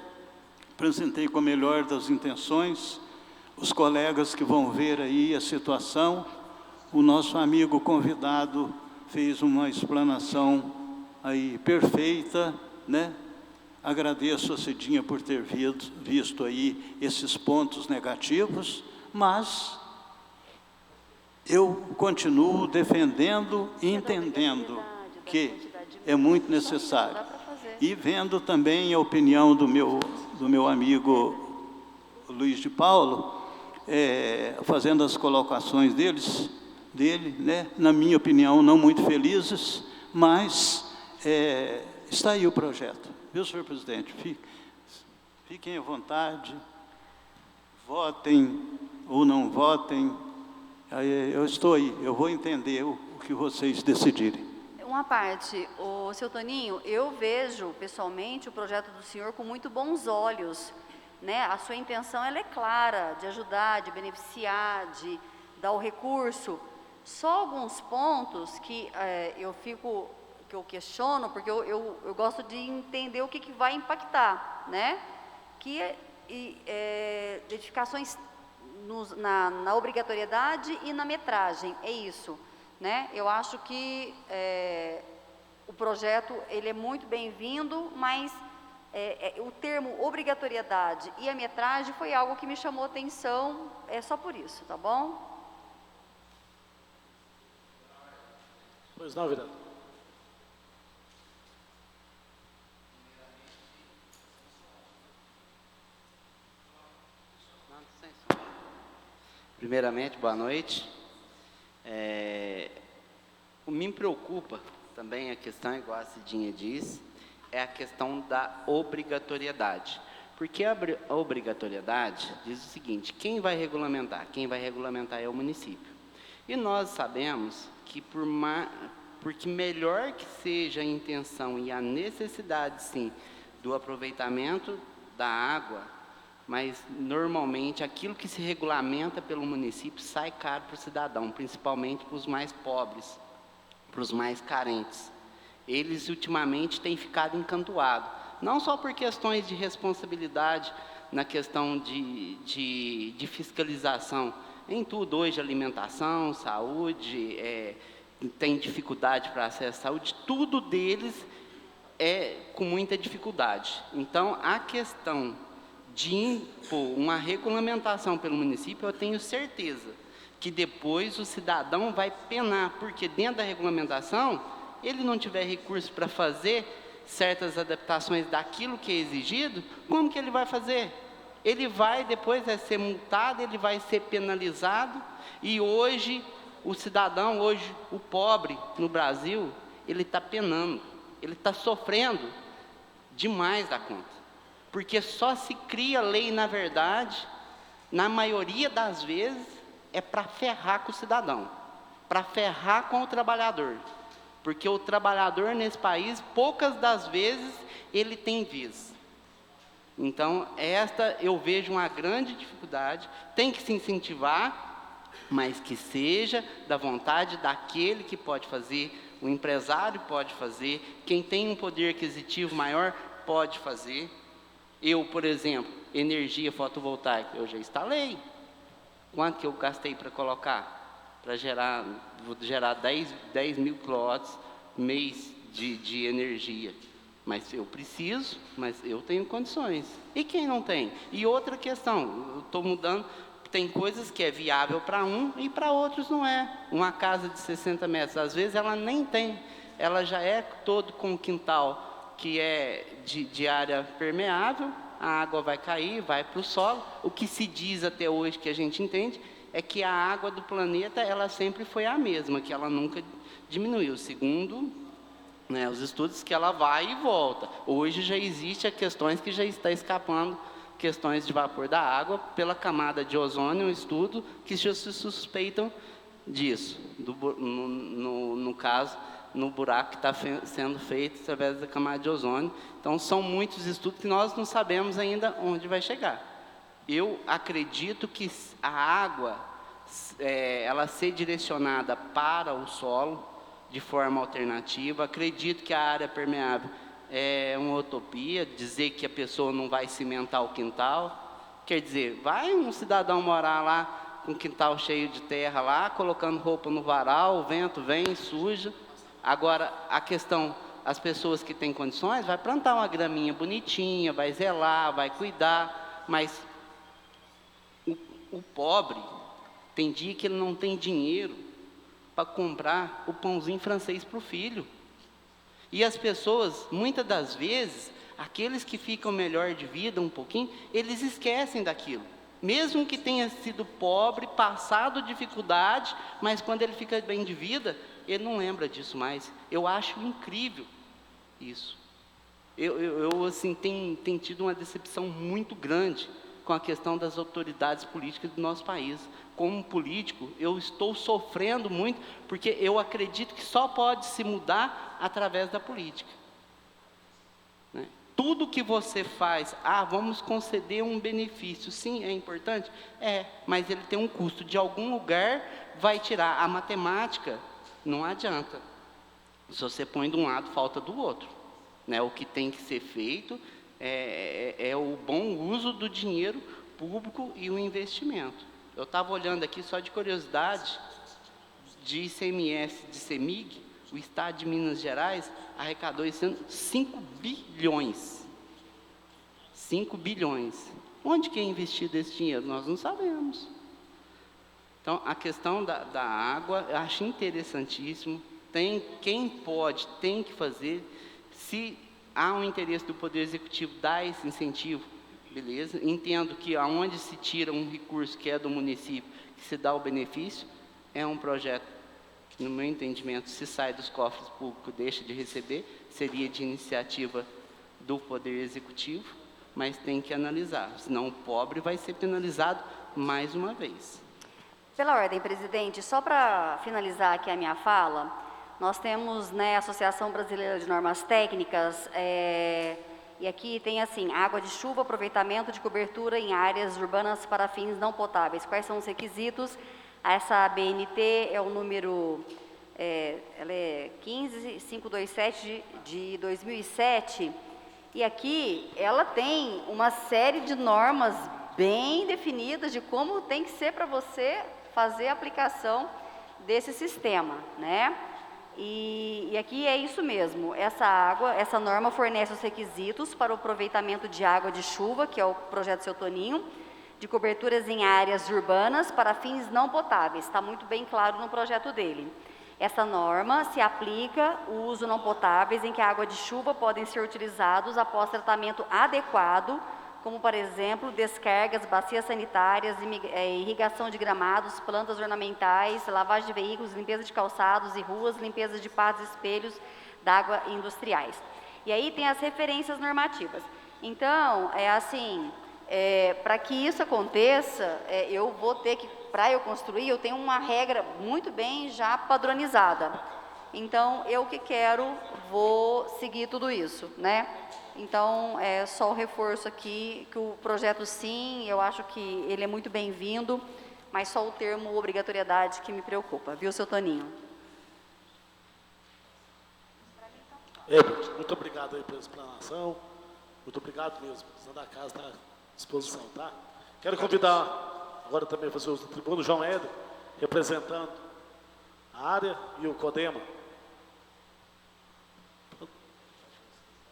apresentei com a melhor das intenções, os colegas que vão ver aí a situação, o nosso amigo convidado fez uma explanação aí perfeita, né? Agradeço a Cidinha por ter visto aí esses pontos negativos, mas eu continuo defendendo e entendendo que é muito necessário. E vendo também a opinião do meu amigo Luiz de Paulo, fazendo as colocações dele, né, na minha opinião, não muito felizes, mas está aí o projeto. Viu, senhor presidente? Fiquem à vontade, votem ou não votem, eu estou aí, eu vou entender o que vocês decidirem.
Uma parte, o seu Toninho, eu vejo pessoalmente o projeto do senhor com muito bons olhos, né? A sua intenção ela é clara, de ajudar, de beneficiar, de dar o recurso. Só alguns pontos que eu questiono, porque eu gosto de entender o que vai impactar, né? Que edificações na obrigatoriedade e na metragem, é isso, né? Eu acho que o projeto ele é muito bem-vindo, mas o termo obrigatoriedade e a metragem foi algo que me chamou atenção, só por isso, tá bom?
Pois não, vereador.
Primeiramente, boa noite. Me preocupa também a questão, igual a Cidinha diz, é a questão da obrigatoriedade. Porque a obrigatoriedade diz o seguinte: quem vai regulamentar? Quem vai regulamentar é o município. E nós sabemos que porque melhor que seja a intenção e a necessidade, sim, do aproveitamento da água, mas normalmente aquilo que se regulamenta pelo município sai caro para o cidadão, principalmente para os mais pobres, para os mais carentes. Eles ultimamente têm ficado encantoados, não só por questões de responsabilidade, na questão de fiscalização, em tudo hoje, alimentação, saúde, tem dificuldade para acesso à saúde, tudo deles é com muita dificuldade. Então, a questão de impor uma regulamentação pelo município, eu tenho certeza que depois o cidadão vai penar, porque dentro da regulamentação, ele não tiver recurso para fazer certas adaptações daquilo que é exigido, como que ele vai fazer? Ele vai depois ser multado, ele vai ser penalizado, e hoje o cidadão, hoje o pobre no Brasil, ele está penando, ele está sofrendo demais da conta, porque só se cria lei, na verdade, na maioria das vezes, é para ferrar com o cidadão, para ferrar com o trabalhador, porque o trabalhador nesse país, poucas das vezes, ele tem vez. Então, esta eu vejo uma grande dificuldade, tem que se incentivar, mas que seja da vontade daquele que pode fazer, o empresário pode fazer, quem tem um poder aquisitivo maior pode fazer. Eu, por exemplo, energia fotovoltaica, eu já instalei. Quanto que eu gastei para colocar? Para gerar, vou gerar 10 mil quilowatts mês de energia. Mas eu preciso, mas eu tenho condições. E quem não tem? E outra questão, eu estou mudando, tem coisas que é viável para um e para outros não é. Uma casa de 60 metros, às vezes ela nem tem, ela já é todo com quintal que é de área permeável, a água vai cair, vai para o solo. O que se diz até hoje, que a gente entende, é que a água do planeta, ela sempre foi a mesma, que ela nunca diminuiu, segundo os estudos, que ela vai e volta. Hoje já existe questões que já está escapando, questões de vapor da água, pela camada de ozônio, um estudo que já se suspeitam disso, no caso, no buraco que está sendo feito através da camada de ozônio. Então, são muitos estudos que nós não sabemos ainda onde vai chegar. Eu acredito que a água, ela ser direcionada para o solo, de forma alternativa. Acredito que a área permeável é uma utopia, dizer que a pessoa não vai cimentar o quintal. Quer dizer, vai um cidadão morar lá com o quintal cheio de terra lá, colocando roupa no varal, o vento vem, suja. Agora, a questão, as pessoas que têm condições, vai plantar uma graminha bonitinha, vai zelar, vai cuidar, mas o pobre, tem dia que ele não tem dinheiro para comprar o pãozinho francês para o filho. E as pessoas, muitas das vezes, aqueles que ficam melhor de vida um pouquinho, eles esquecem daquilo. Mesmo que tenha sido pobre, passado dificuldade, mas quando ele fica bem de vida, ele não lembra disso mais. Eu acho incrível isso. Eu assim, tenho tido uma decepção muito grande com a questão das autoridades políticas do nosso país. Como político, eu estou sofrendo muito, porque eu acredito que só pode se mudar através da política. Né? Tudo que você faz, vamos conceder um benefício, sim, é importante? Mas ele tem um custo, de algum lugar vai tirar. A matemática não adianta. Se você põe de um lado, falta do outro. Né? O que tem que ser feito é o bom uso do dinheiro público e o investimento. Eu estava olhando aqui, só de curiosidade, de ICMS, de CEMIG, o Estado de Minas Gerais arrecadou esse ano 5 bilhões. 5 bilhões. Onde que é investido esse dinheiro? Nós não sabemos. Então, a questão da água, eu acho interessantíssimo. Quem pode, tem que fazer. Se há um interesse do Poder Executivo dar esse incentivo, beleza, entendo que aonde se tira um recurso que é do município, que se dá o benefício, é um projeto que, no meu entendimento, se sai dos cofres públicos, deixa de receber, seria de iniciativa do Poder Executivo, mas tem que analisar, senão o pobre vai ser penalizado mais uma vez.
Pela ordem, presidente, só para finalizar aqui a minha fala, nós temos, a Associação Brasileira de Normas Técnicas, e aqui tem assim, água de chuva, aproveitamento de cobertura em áreas urbanas para fins não potáveis. Quais são os requisitos? Essa ABNT é o número, ela é 15527 de 2007, e aqui ela tem uma série de normas bem definidas de como tem que ser para você fazer a aplicação desse sistema, né? E aqui é isso mesmo, essa norma fornece os requisitos para o aproveitamento de água de chuva, que é o projeto Seu Toninho, de coberturas em áreas urbanas para fins não potáveis. Está muito bem claro no projeto dele. Essa norma se aplica ao uso não potáveis em que a água de chuva podem ser utilizados após tratamento adequado, como, por exemplo, descargas, bacias sanitárias, irrigação de gramados, plantas ornamentais, lavagem de veículos, limpeza de calçados e ruas, limpeza de pátios e espelhos d'água industriais. E aí tem as referências normativas. Então, para que isso aconteça, eu vou ter que, para eu construir, eu tenho uma regra muito bem já padronizada. Então, eu que quero, vou seguir tudo isso, né? Então, é só o reforço aqui, que o projeto sim, eu acho que ele é muito bem-vindo, mas só o termo obrigatoriedade que me preocupa, viu, seu Toninho?
Herbert, muito obrigado aí pela explanação. Muito obrigado mesmo. O presidente da casa está à disposição, tá? Quero convidar agora também a fazer uso do tribuno, João Éder, representando a área e o CODEMA.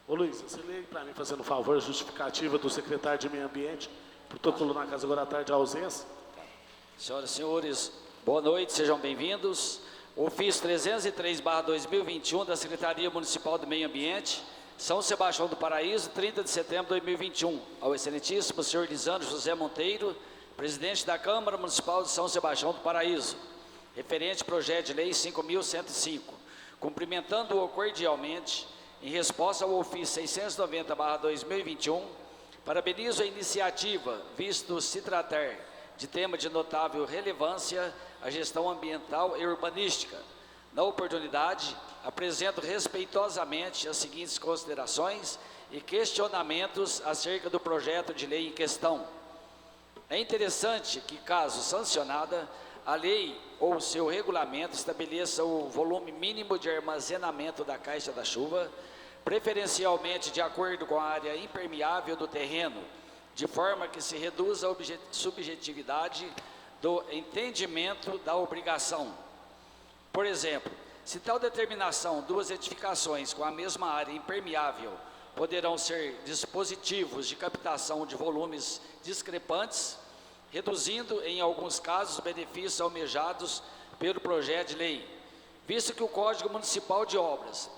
Ô Luiz, você lê para mim, fazendo um favor, a justificativa do secretário de Meio Ambiente, protocolo na casa agora à tarde de ausência.
Senhoras e senhores, boa noite, sejam bem-vindos. Ofício 303/2021 da Secretaria Municipal do Meio Ambiente, São Sebastião do Paraíso, 30 de setembro de 2021. Ao excelentíssimo senhor Lisandro José Monteiro, presidente da Câmara Municipal de São Sebastião do Paraíso, referente projeto de lei 5.105, cumprimentando-o cordialmente, em resposta ao ofício 690/2021, parabenizo a iniciativa, visto se tratar de tema de notável relevância à gestão ambiental e urbanística. Na oportunidade, apresento respeitosamente as seguintes considerações e questionamentos acerca do projeto de lei em questão. É interessante que, caso sancionada, a lei ou seu regulamento estabeleça o volume mínimo de armazenamento da caixa da chuva, preferencialmente de acordo com a área impermeável do terreno, de forma que se reduza a subjetividade do entendimento da obrigação. Por exemplo, se tal determinação, duas edificações com a mesma área impermeável poderão ser dispositivos de captação de volumes discrepantes, reduzindo, em alguns casos, os benefícios almejados pelo projeto de lei, visto que o Código Municipal de Obras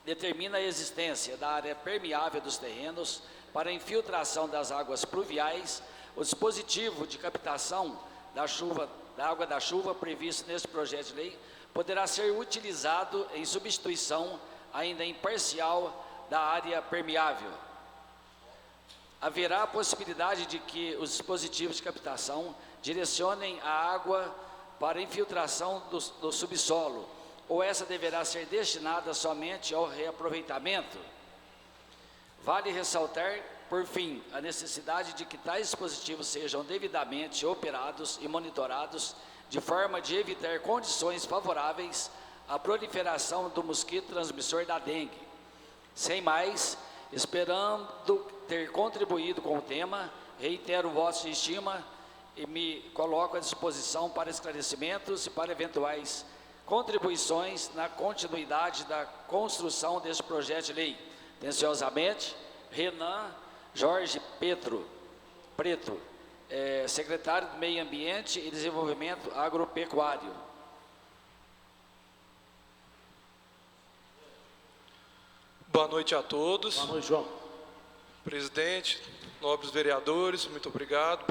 determina a existência da área permeável dos terrenos para a infiltração das águas pluviais, o dispositivo de captação da água da chuva previsto neste projeto de lei poderá ser utilizado em substituição, ainda imparcial, da área permeável. Haverá a possibilidade de que os dispositivos de captação direcionem a água para infiltração do subsolo, ou essa deverá ser destinada somente ao reaproveitamento? Vale ressaltar, por fim, a necessidade de que tais dispositivos sejam devidamente operados e monitorados, de forma de evitar condições favoráveis à proliferação do mosquito transmissor da dengue. Sem mais, esperando ter contribuído com o tema, reitero o voto de estima e me coloco à disposição para esclarecimentos e para eventuais contribuições na continuidade da construção deste projeto de lei. Atenciosamente, Renan Jorge Preto, secretário do Meio Ambiente e Desenvolvimento Agropecuário.
Boa noite a todos.
Boa noite, João.
Presidente, nobres vereadores, muito obrigado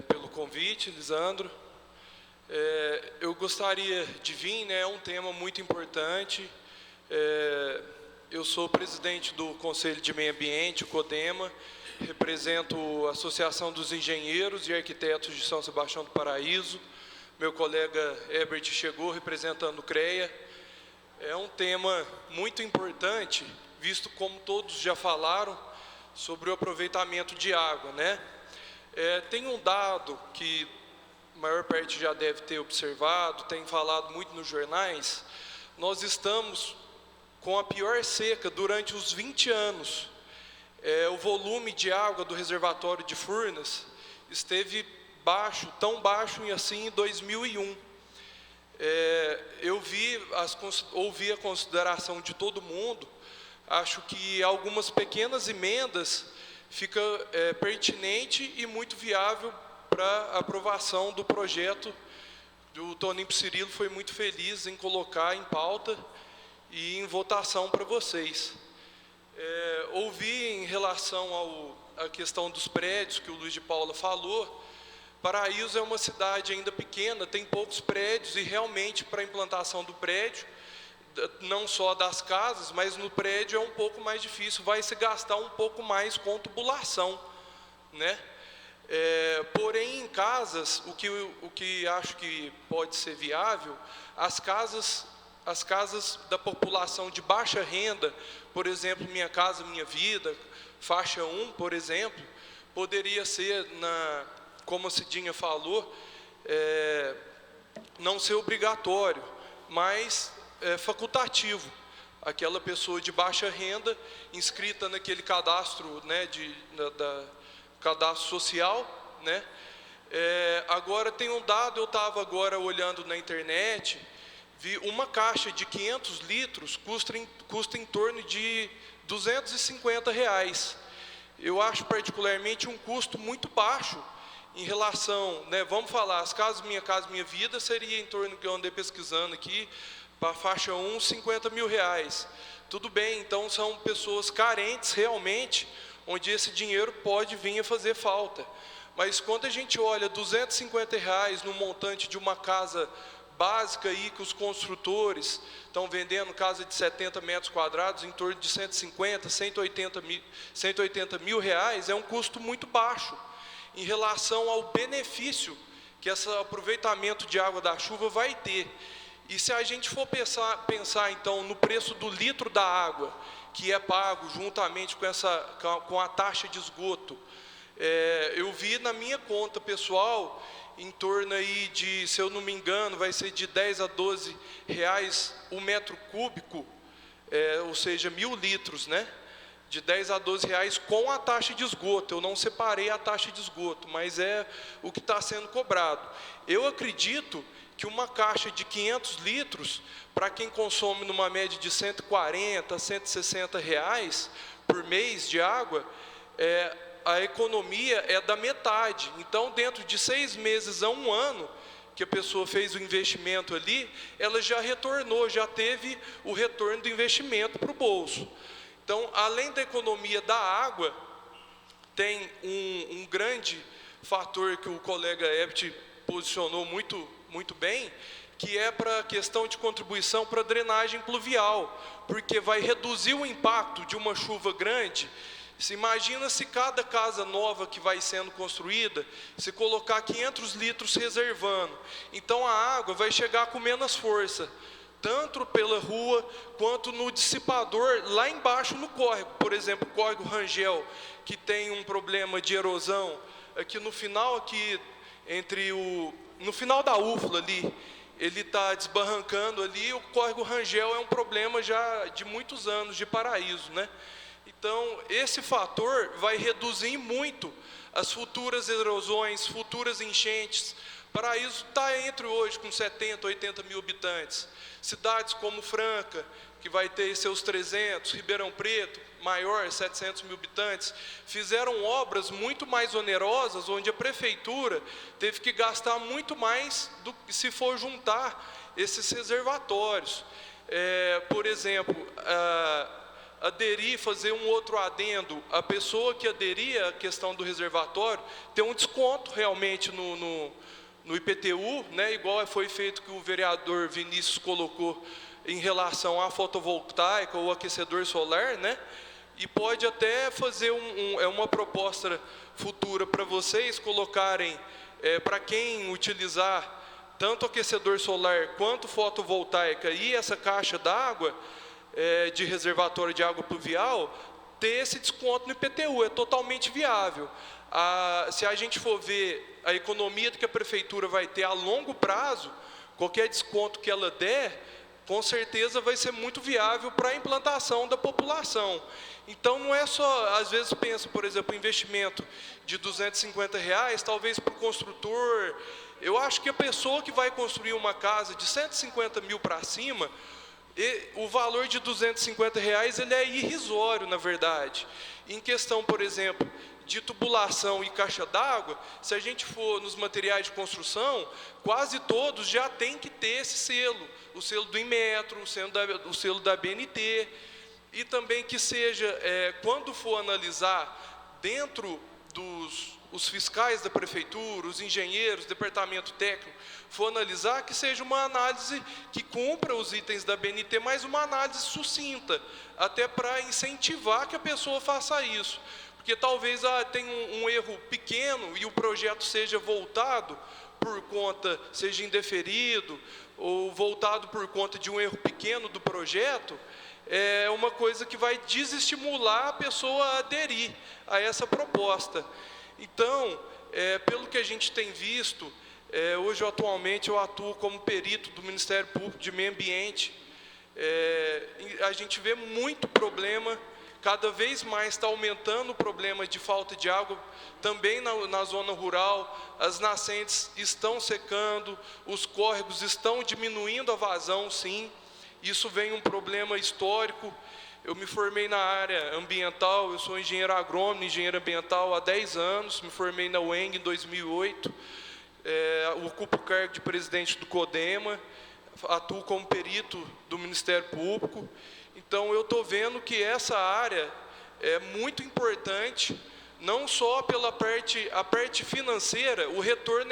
pelo convite, Lisandro. Eu gostaria de vir, é um tema muito importante. Eu sou presidente do Conselho de Meio Ambiente, o CODEMA, represento a Associação dos Engenheiros e Arquitetos de São Sebastião do Paraíso. Meu colega Herbert chegou representando o CREA. É um tema muito importante, visto como todos já falaram, sobre o aproveitamento de água, né? Tem um dado que a maior parte já deve ter observado, tem falado muito nos jornais. Nós estamos com a pior seca durante os 20 anos. O volume de água do reservatório de Furnas esteve baixo, tão baixo assim em 2001. Eu ouvi a consideração de todo mundo. Acho que algumas pequenas emendas fica pertinente e muito viável para aprovação do projeto. O Toninho Psirilo foi muito feliz em colocar em pauta e em votação para vocês. Ouvi em relação à questão dos prédios que o Luiz de Paula falou. Paraíso é uma cidade ainda pequena, tem poucos prédios e realmente para a implantação do prédio, não só das casas, mas no prédio é um pouco mais difícil, vai se gastar um pouco mais com tubulação, né? Porém, em casas, o que acho que pode ser viável, as casas da população de baixa renda, por exemplo, Minha Casa Minha Vida, faixa 1, por exemplo, poderia ser, como a Cidinha falou, não ser obrigatório, mas facultativo. Aquela pessoa de baixa renda, inscrita naquele cadastro, né, cadastro social, né? Agora tem um dado, eu estava agora olhando na internet, vi uma caixa de 500 litros custa em torno de R$250. Eu acho particularmente um custo muito baixo em relação, né, vamos falar, as casas Minha Casa Minha Vida seria em torno, que eu andei pesquisando aqui, para a faixa 1, R$50 mil. Tudo bem, então são pessoas carentes realmente, onde esse dinheiro pode vir a fazer falta. Mas quando a gente olha R$250 no montante de uma casa básica aí, que os construtores estão vendendo casa de 70 metros quadrados em torno de 150, 180 mil reais, é um custo muito baixo em relação ao benefício que esse aproveitamento de água da chuva vai ter. E se a gente for pensar então no preço do litro da água, que é pago juntamente com a taxa de esgoto, eu vi na minha conta pessoal, em torno aí de, se eu não me engano, vai ser de 10 a 12 reais o metro cúbico, ou seja, 1.000 litros, né? De 10 a 12 reais com a taxa de esgoto. Eu não separei a taxa de esgoto, mas é o que está sendo cobrado. Eu acredito que uma caixa de 500 litros, para quem consome numa média de 140 a 160 reais por mês de água, a economia é da metade. Então, dentro de 6 meses a 1 ano, que a pessoa fez o investimento ali, ela já retornou, já teve o retorno do investimento para o bolso. Então, além da economia da água, tem um grande fator que o colega Ebert posicionou muito bem, que é para a questão de contribuição para a drenagem pluvial, porque vai reduzir o impacto de uma chuva grande. Se imagina se cada casa nova que vai sendo construída, se colocar 500 litros reservando, então a água vai chegar com menos força, tanto pela rua, quanto no dissipador, lá embaixo no córrego. Por exemplo, o córrego Rangel, que tem um problema de erosão, aqui no final, no final da UFLA ali, ele está desbarrancando ali, o córrego Rangel é um problema já de muitos anos, de Paraíso, né? Então, esse fator vai reduzir muito as futuras erosões, futuras enchentes. Paraíso está entre hoje com 70, 80 mil habitantes. Cidades como Franca, que vai ter seus 300, Ribeirão Preto, maior, 700 mil habitantes, fizeram obras muito mais onerosas, onde a prefeitura teve que gastar muito mais do que se for juntar esses reservatórios. Por exemplo, fazer um outro adendo, a pessoa que aderir à questão do reservatório tem um desconto realmente no IPTU, né, igual foi feito que o vereador Vinícius colocou em relação à fotovoltaica ou aquecedor solar, né, e pode até fazer uma proposta futura para vocês colocarem, para quem utilizar tanto aquecedor solar quanto fotovoltaica e essa caixa d'água, de reservatório de água pluvial, ter esse desconto no IPTU, é totalmente viável. Se a gente for ver a economia que a prefeitura vai ter a longo prazo, qualquer desconto que ela der, com certeza vai ser muito viável para a implantação da população. Então, não é só, às vezes pensa, por exemplo, investimento de R$250, talvez para o construtor. Eu acho que a pessoa que vai construir uma casa de 150 mil para cima, E o valor de R$ 250 ele é irrisório, na verdade. Em questão, por exemplo, de tubulação e caixa d'água, se a gente for nos materiais de construção, quase todos já tem que ter esse selo, o selo do Inmetro, o selo da BNT, e também que seja, quando for analisar dentro os fiscais da prefeitura, os engenheiros, departamento técnico, for analisar, que seja uma análise que cumpra os itens da BNT, mas uma análise sucinta, até para incentivar que a pessoa faça isso. Porque talvez tenha um erro pequeno e o projeto seja voltado por conta, seja indeferido, ou voltado por conta de um erro pequeno do projeto, é uma coisa que vai desestimular a pessoa a aderir a essa proposta. Então, pelo que a gente tem visto, hoje atualmente eu atuo como perito do Ministério Público de Meio Ambiente, a gente vê muito problema, cada vez mais está aumentando o problema de falta de água, também na zona rural, as nascentes estão secando, os córregos estão diminuindo a vazão, sim, isso vem um problema histórico. Eu me formei na área ambiental, eu sou engenheiro agrônomo, engenheiro ambiental há 10 anos, me formei na UENG em 2008, ocupo o cargo de presidente do CODEMA, atuo como perito do Ministério Público. Então, eu estou vendo que essa área é muito importante, não só pela a parte financeira, o retorno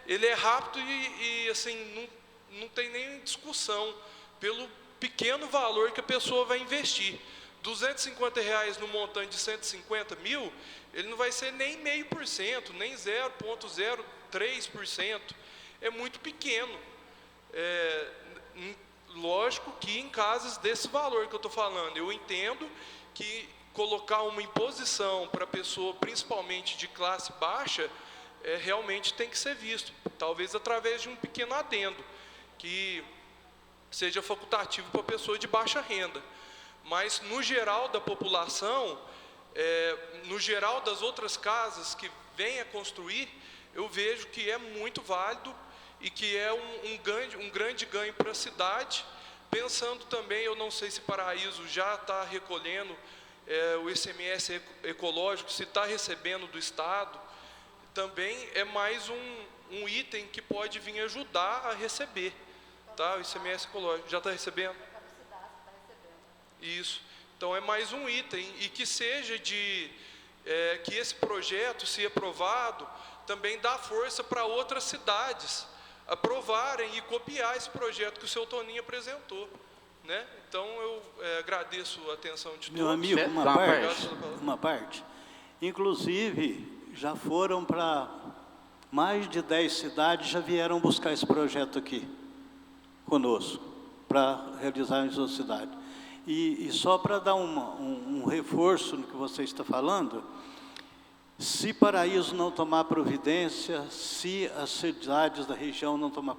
ele é rápido e assim, não tem nem discussão, pelo pequeno valor que a pessoa vai investir. R$ 250 no montante de 150 mil, ele não vai ser nem 0,5%, nem 0,03%, é muito pequeno. Lógico que em casos desse valor que eu estou falando, eu entendo que colocar uma imposição para a pessoa, principalmente de classe baixa, realmente tem que ser visto, talvez através de um pequeno adendo, que seja facultativo para a pessoa de baixa renda. Mas, no geral da população, no geral das outras casas que vêm a construir, eu vejo que é muito válido e que é um grande ganho para a cidade. Pensando também, eu não sei se Paraíso já está recolhendo o ICMS ecológico, se está recebendo do Estado, também é mais um item que pode vir ajudar a receber. Tá? O ICMS ecológico, já está recebendo? Isso. Então, é mais um item, e que seja que esse projeto, se aprovado, também dá força para outras cidades aprovarem e copiar esse projeto que o seu Toninho apresentou. Né? Então, eu agradeço a atenção de todos.
Meu amigo, uma parte. Inclusive, já foram para mais de 10 cidades, já vieram buscar esse projeto aqui conosco, para realizar em sua cidade. E só para dar um reforço no que você está falando, se Paraíso não tomar providência, se as cidades da região não tomar,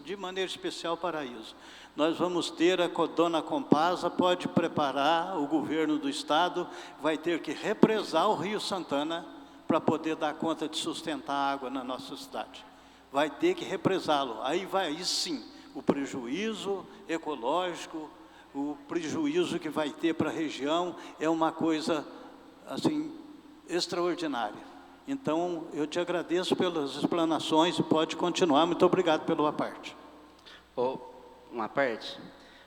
de maneira especial Paraíso, nós vamos ter a Dona Compasa, pode preparar, o governo do estado vai ter que represar o Rio Santana para poder dar conta de sustentar a água na nossa cidade. Vai ter que represá-lo. Aí sim, o prejuízo ecológico, o prejuízo que vai ter para a região é uma coisa, assim, extraordinária. Então, eu te agradeço pelas explanações e pode continuar. Muito obrigado pela parte.
Uma parte?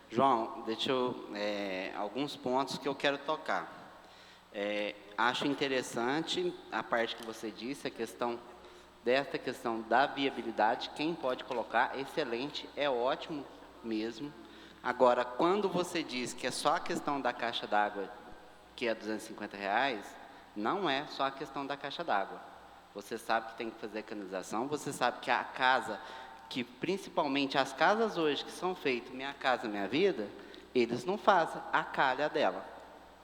João, deixa eu... alguns pontos que eu quero tocar. Acho interessante a parte que você disse, a questão da viabilidade, quem pode colocar, excelente, é ótimo mesmo. Agora, quando você diz que é só a questão da caixa d'água, que é R$ 250, não é só a questão da caixa d'água. Você sabe que tem que fazer canalização, você sabe que a casa, que principalmente as casas hoje que são feitas Minha Casa Minha Vida, eles não fazem a calha dela,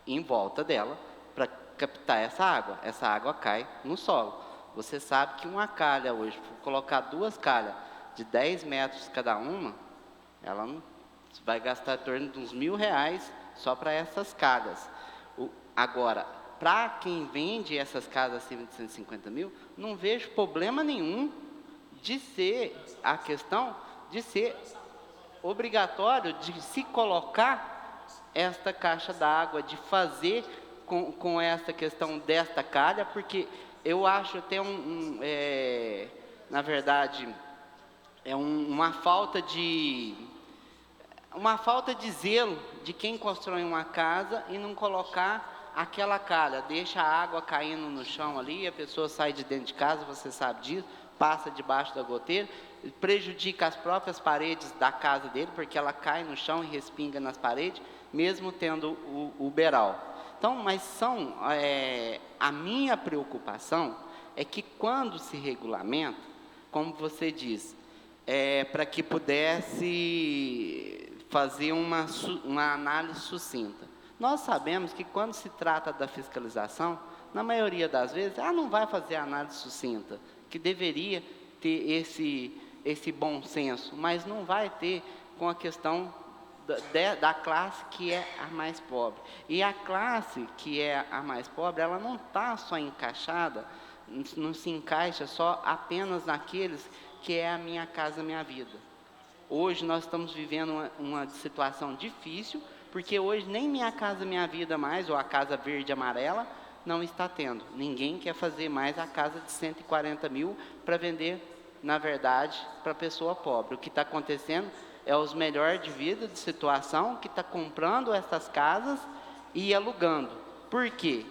em volta dela, para captar essa água cai no solo. Você sabe que uma calha hoje, colocar 2 calhas de 10 metros cada uma, ela não vai gastar em torno de uns R$ 1.000 só para essas calhas. Agora, para quem vende essas casas acima de 150 mil, não vejo problema nenhum de ser a questão de ser obrigatório de se colocar esta caixa d'água, de fazer com essa questão desta calha, porque eu acho até na verdade, uma falta de zelo de quem constrói uma casa e não colocar aquela calha, deixa a água caindo no chão ali, a pessoa sai de dentro de casa, você sabe disso, passa debaixo da goteira, prejudica as próprias paredes da casa dele, porque ela cai no chão e respinga nas paredes, mesmo tendo o beiral. Então, mas a minha preocupação é que quando se regulamenta, como você diz, para que pudesse fazer uma análise sucinta. Nós sabemos que quando se trata da fiscalização, na maioria das vezes, não vai fazer a análise sucinta, que deveria ter esse bom senso, mas não vai ter com a questão da classe que é a mais pobre. E a classe que é a mais pobre, ela não está só encaixada, não se encaixa só apenas naqueles que é a Minha Casa Minha Vida. Hoje nós estamos vivendo uma situação difícil, porque hoje nem Minha Casa Minha Vida mais, ou a Casa Verde e Amarela, não está tendo. Ninguém quer fazer mais a casa de 140 mil para vender, na verdade, para a pessoa pobre. O que está acontecendo é os melhores de vida, de situação, que está comprando essas casas e alugando. Por quê?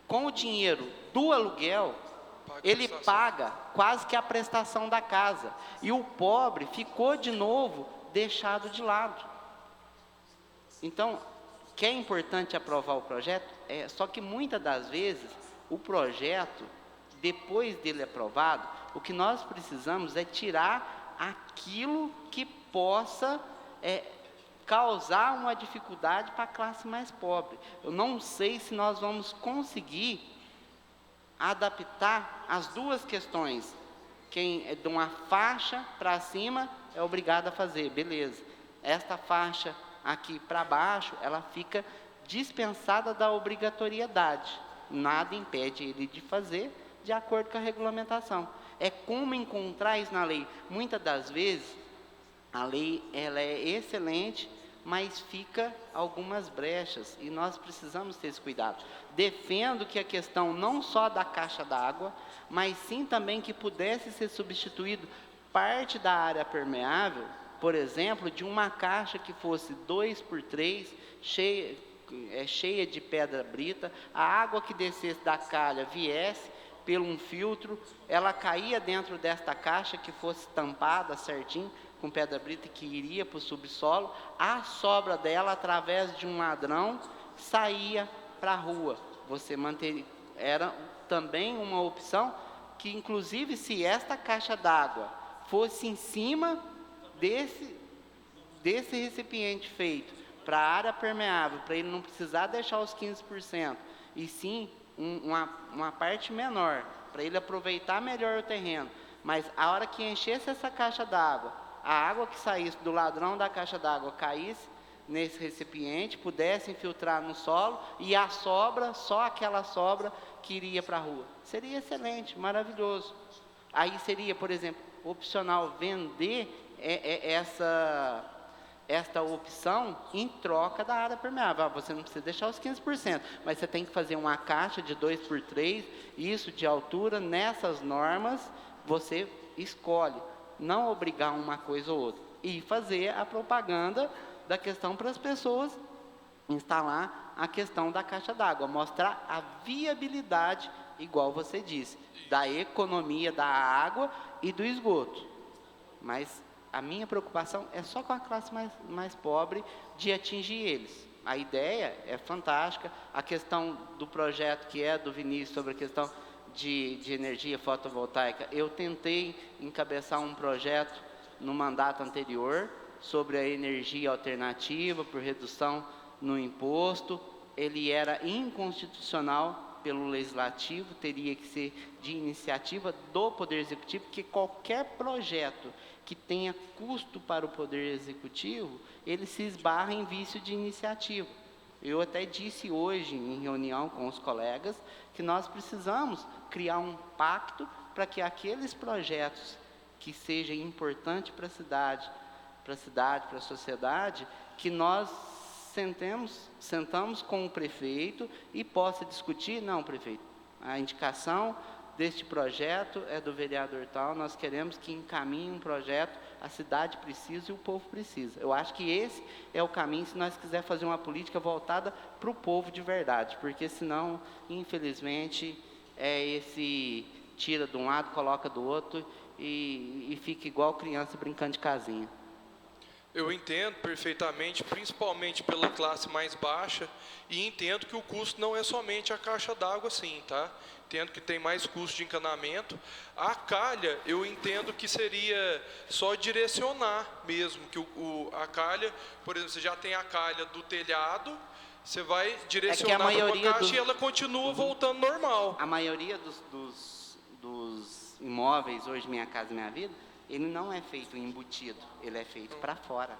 Com o dinheiro do aluguel, ele paga quase que a prestação da casa. E o pobre ficou, de novo, deixado de lado. Então, que é importante aprovar o projeto, só que muitas das vezes, o projeto, depois dele aprovado, o que nós precisamos é tirar aquilo que possa causar uma dificuldade para a classe mais pobre. Eu não sei se nós vamos conseguir adaptar as duas questões. Quem é de uma faixa para cima é obrigado a fazer, beleza. Esta faixa aqui para baixo, ela fica dispensada da obrigatoriedade. Nada impede ele de fazer de acordo com a regulamentação. É como encontrar isso na lei. Muitas das vezes, a lei ela é excelente, mas fica algumas brechas, e nós precisamos ter esse cuidado. Defendo que a questão não só da caixa d'água, mas sim também que pudesse ser substituído parte da área permeável, por exemplo, de uma caixa que fosse 2x3, cheia de pedra brita, a água que descesse da calha viesse pelo um filtro, ela caía dentro desta caixa que fosse tampada certinho, com pedra brita que iria para o subsolo, a sobra dela, através de um ladrão, saía para a rua. Você manteria, era também uma opção que, inclusive, se esta caixa d'água fosse em cima desse recipiente feito para a área permeável, para ele não precisar deixar os 15%, e sim uma parte menor, para ele aproveitar melhor o terreno, mas a hora que enchesse essa caixa d'água, a água que saísse do ladrão da caixa d'água caísse nesse recipiente, pudesse infiltrar no solo, e a sobra, só aquela sobra que iria para a rua. Seria excelente, maravilhoso. Aí seria, por exemplo, opcional vender esta opção em troca da área permeável. Você não precisa deixar os 15%, mas você tem que fazer uma caixa de 2x3, isso de altura, nessas normas, você escolhe. Não obrigar uma coisa ou outra, e fazer a propaganda da questão para as pessoas instalar a questão da caixa d'água, mostrar a viabilidade, igual você disse, da economia da água e do esgoto. Mas a minha preocupação é só com a classe mais pobre, de atingir eles. A ideia é fantástica, a questão do projeto que é do Vinícius sobre a questão de energia fotovoltaica, eu tentei encabeçar um projeto no mandato anterior sobre a energia alternativa por redução no imposto. Ele era inconstitucional pelo legislativo, teria que ser de iniciativa do Poder Executivo, porque qualquer projeto que tenha custo para o Poder Executivo, ele se esbarra em vício de iniciativa. Eu até disse hoje, em reunião com os colegas, que nós precisamos criar um pacto para que aqueles projetos que sejam importantes para a cidade, a cidade, para a sociedade, que nós sentamos com o prefeito e possa discutir, não, prefeito, a indicação deste projeto é do vereador tal, nós queremos que encaminhe um projeto, a cidade precisa e o povo precisa. Eu acho que esse é o caminho se nós quisermos fazer uma política voltada para o povo de verdade, porque senão, infelizmente, é esse tira de um lado, coloca do outro e fica igual criança brincando de casinha.
Eu entendo perfeitamente, principalmente pela classe mais baixa, e entendo que o custo não é somente a caixa d'água, sim, tá? Entendo que tem mais custo de encanamento. A calha, eu entendo que seria só direcionar mesmo, que a calha, por exemplo, você já tem a calha do telhado, você vai direcionar para uma caixa e ela continua voltando normal.
A maioria dos imóveis, hoje Minha Casa Minha Vida, ele não é feito embutido, ele é feito para fora.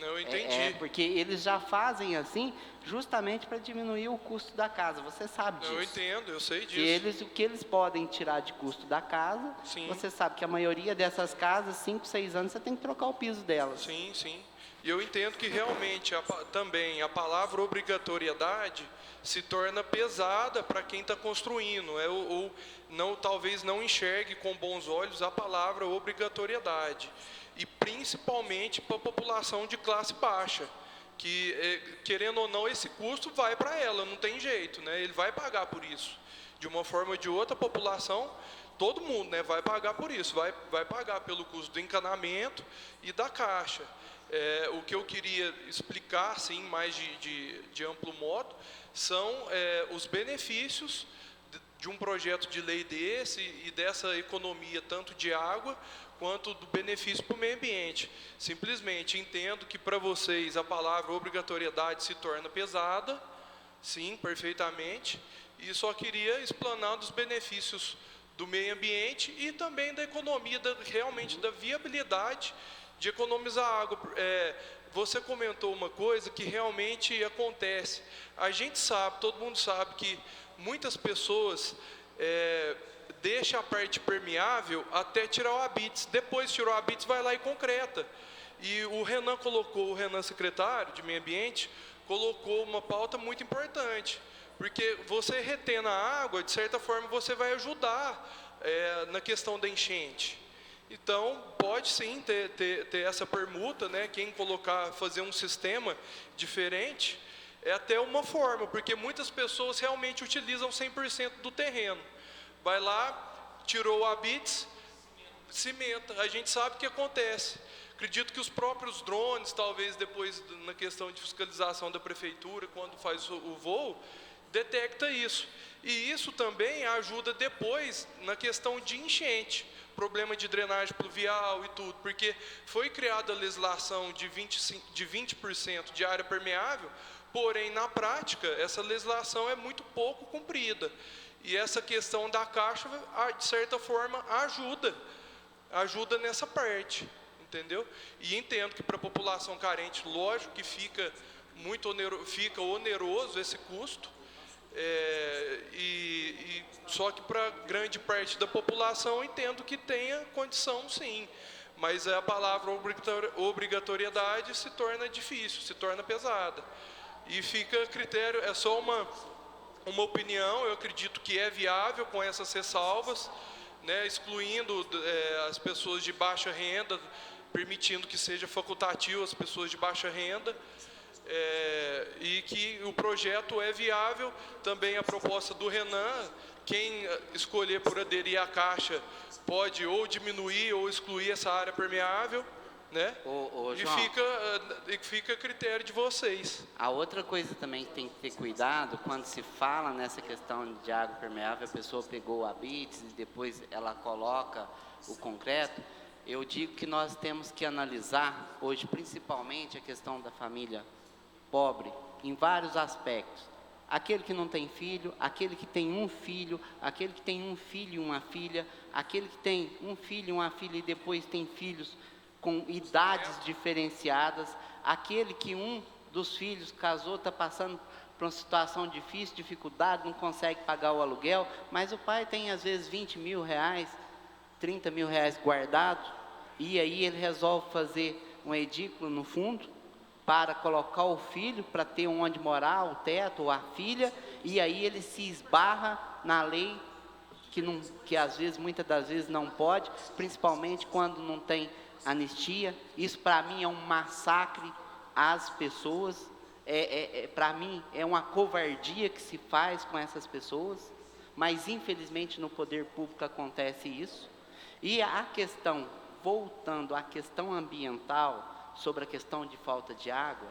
Não, eu entendi.
Porque eles já fazem assim, justamente para diminuir o custo da casa, você sabe disso.
Eu entendo, eu sei disso.
O que eles podem tirar de custo da casa,
Sim.
Você sabe que a maioria dessas casas, 5, 6 anos, você tem que trocar o piso delas.
Sim, sim. E eu entendo que realmente também a palavra obrigatoriedade se torna pesada para quem está construindo, ou não, talvez não enxergue com bons olhos a palavra obrigatoriedade. E principalmente para a população de classe baixa, que, querendo ou não, esse custo vai para ela, não tem jeito, né? Ele vai pagar por isso. De uma forma ou de outra, a população, todo mundo, né, vai pagar por isso, vai pagar pelo custo do encanamento e da caixa. O que eu queria explicar, sim, mais de amplo modo, são os benefícios de um projeto de lei desse e dessa economia, tanto de água, quanto do benefício para o meio ambiente. Simplesmente entendo que para vocês a palavra obrigatoriedade se torna pesada, sim, perfeitamente, e só queria explanar dos benefícios do meio ambiente e também da economia, realmente da viabilidade de economizar água. Você comentou uma coisa que realmente acontece. A gente sabe, todo mundo sabe que muitas pessoas deixam a parte permeável até tirar o habites. Depois tirou o habites, vai lá e concreta. E o Renan secretário de Meio Ambiente, colocou uma pauta muito importante. Porque você retendo a água, de certa forma, você vai ajudar na questão da enchente. Então, pode sim ter essa permuta, né? Quem fazer um sistema diferente, é até uma forma, porque muitas pessoas realmente utilizam 100% do terreno. Vai lá, tirou o habites, cimenta. A gente sabe o que acontece. Acredito que os próprios drones, talvez depois na questão de fiscalização da prefeitura, quando faz o voo, detecta isso. E isso também ajuda depois na questão de enchente, problema de drenagem pluvial e tudo, porque foi criada a legislação de 20% de área permeável, porém, na prática, essa legislação é muito pouco cumprida. E essa questão da caixa, de certa forma, ajuda nessa parte, entendeu? E entendo que para a população carente, lógico que fica oneroso esse custo, só que para grande parte da população entendo que tenha condição, sim, mas a palavra obrigatoriedade se torna difícil, se torna pesada, e fica a critério, é só uma opinião. Eu acredito que é viável com essas ressalvas, né, excluindo as pessoas de baixa renda, permitindo que seja facultativo as pessoas de baixa renda, e que o projeto é viável. Também a proposta do Renan, quem escolher por aderir à caixa pode ou diminuir ou excluir essa área permeável, né? E fica a critério de vocês.
A outra coisa também que tem que ter cuidado, quando se fala nessa questão de água permeável, a pessoa pegou o habites e depois ela coloca o concreto, eu digo que nós temos que analisar hoje principalmente a questão da família pobre, em vários aspectos. Aquele que não tem filho, aquele que tem um filho, aquele que tem um filho e uma filha, aquele que tem um filho e uma filha e depois tem filhos com idades diferenciadas, aquele que um dos filhos casou, está passando por uma situação difícil, dificuldade, não consegue pagar o aluguel, mas o pai tem às vezes 20 mil reais, 30 mil reais guardado, e aí ele resolve fazer um edículo no fundo para colocar o filho, para ter onde morar, o teto, ou a filha, e aí ele se esbarra na lei que às vezes, muitas das vezes não pode, principalmente quando não tem anistia. Isso para mim é um massacre às pessoas, para mim é uma covardia que se faz com essas pessoas, mas infelizmente no poder público acontece isso. E a questão, voltando à questão ambiental, sobre a questão de falta de água,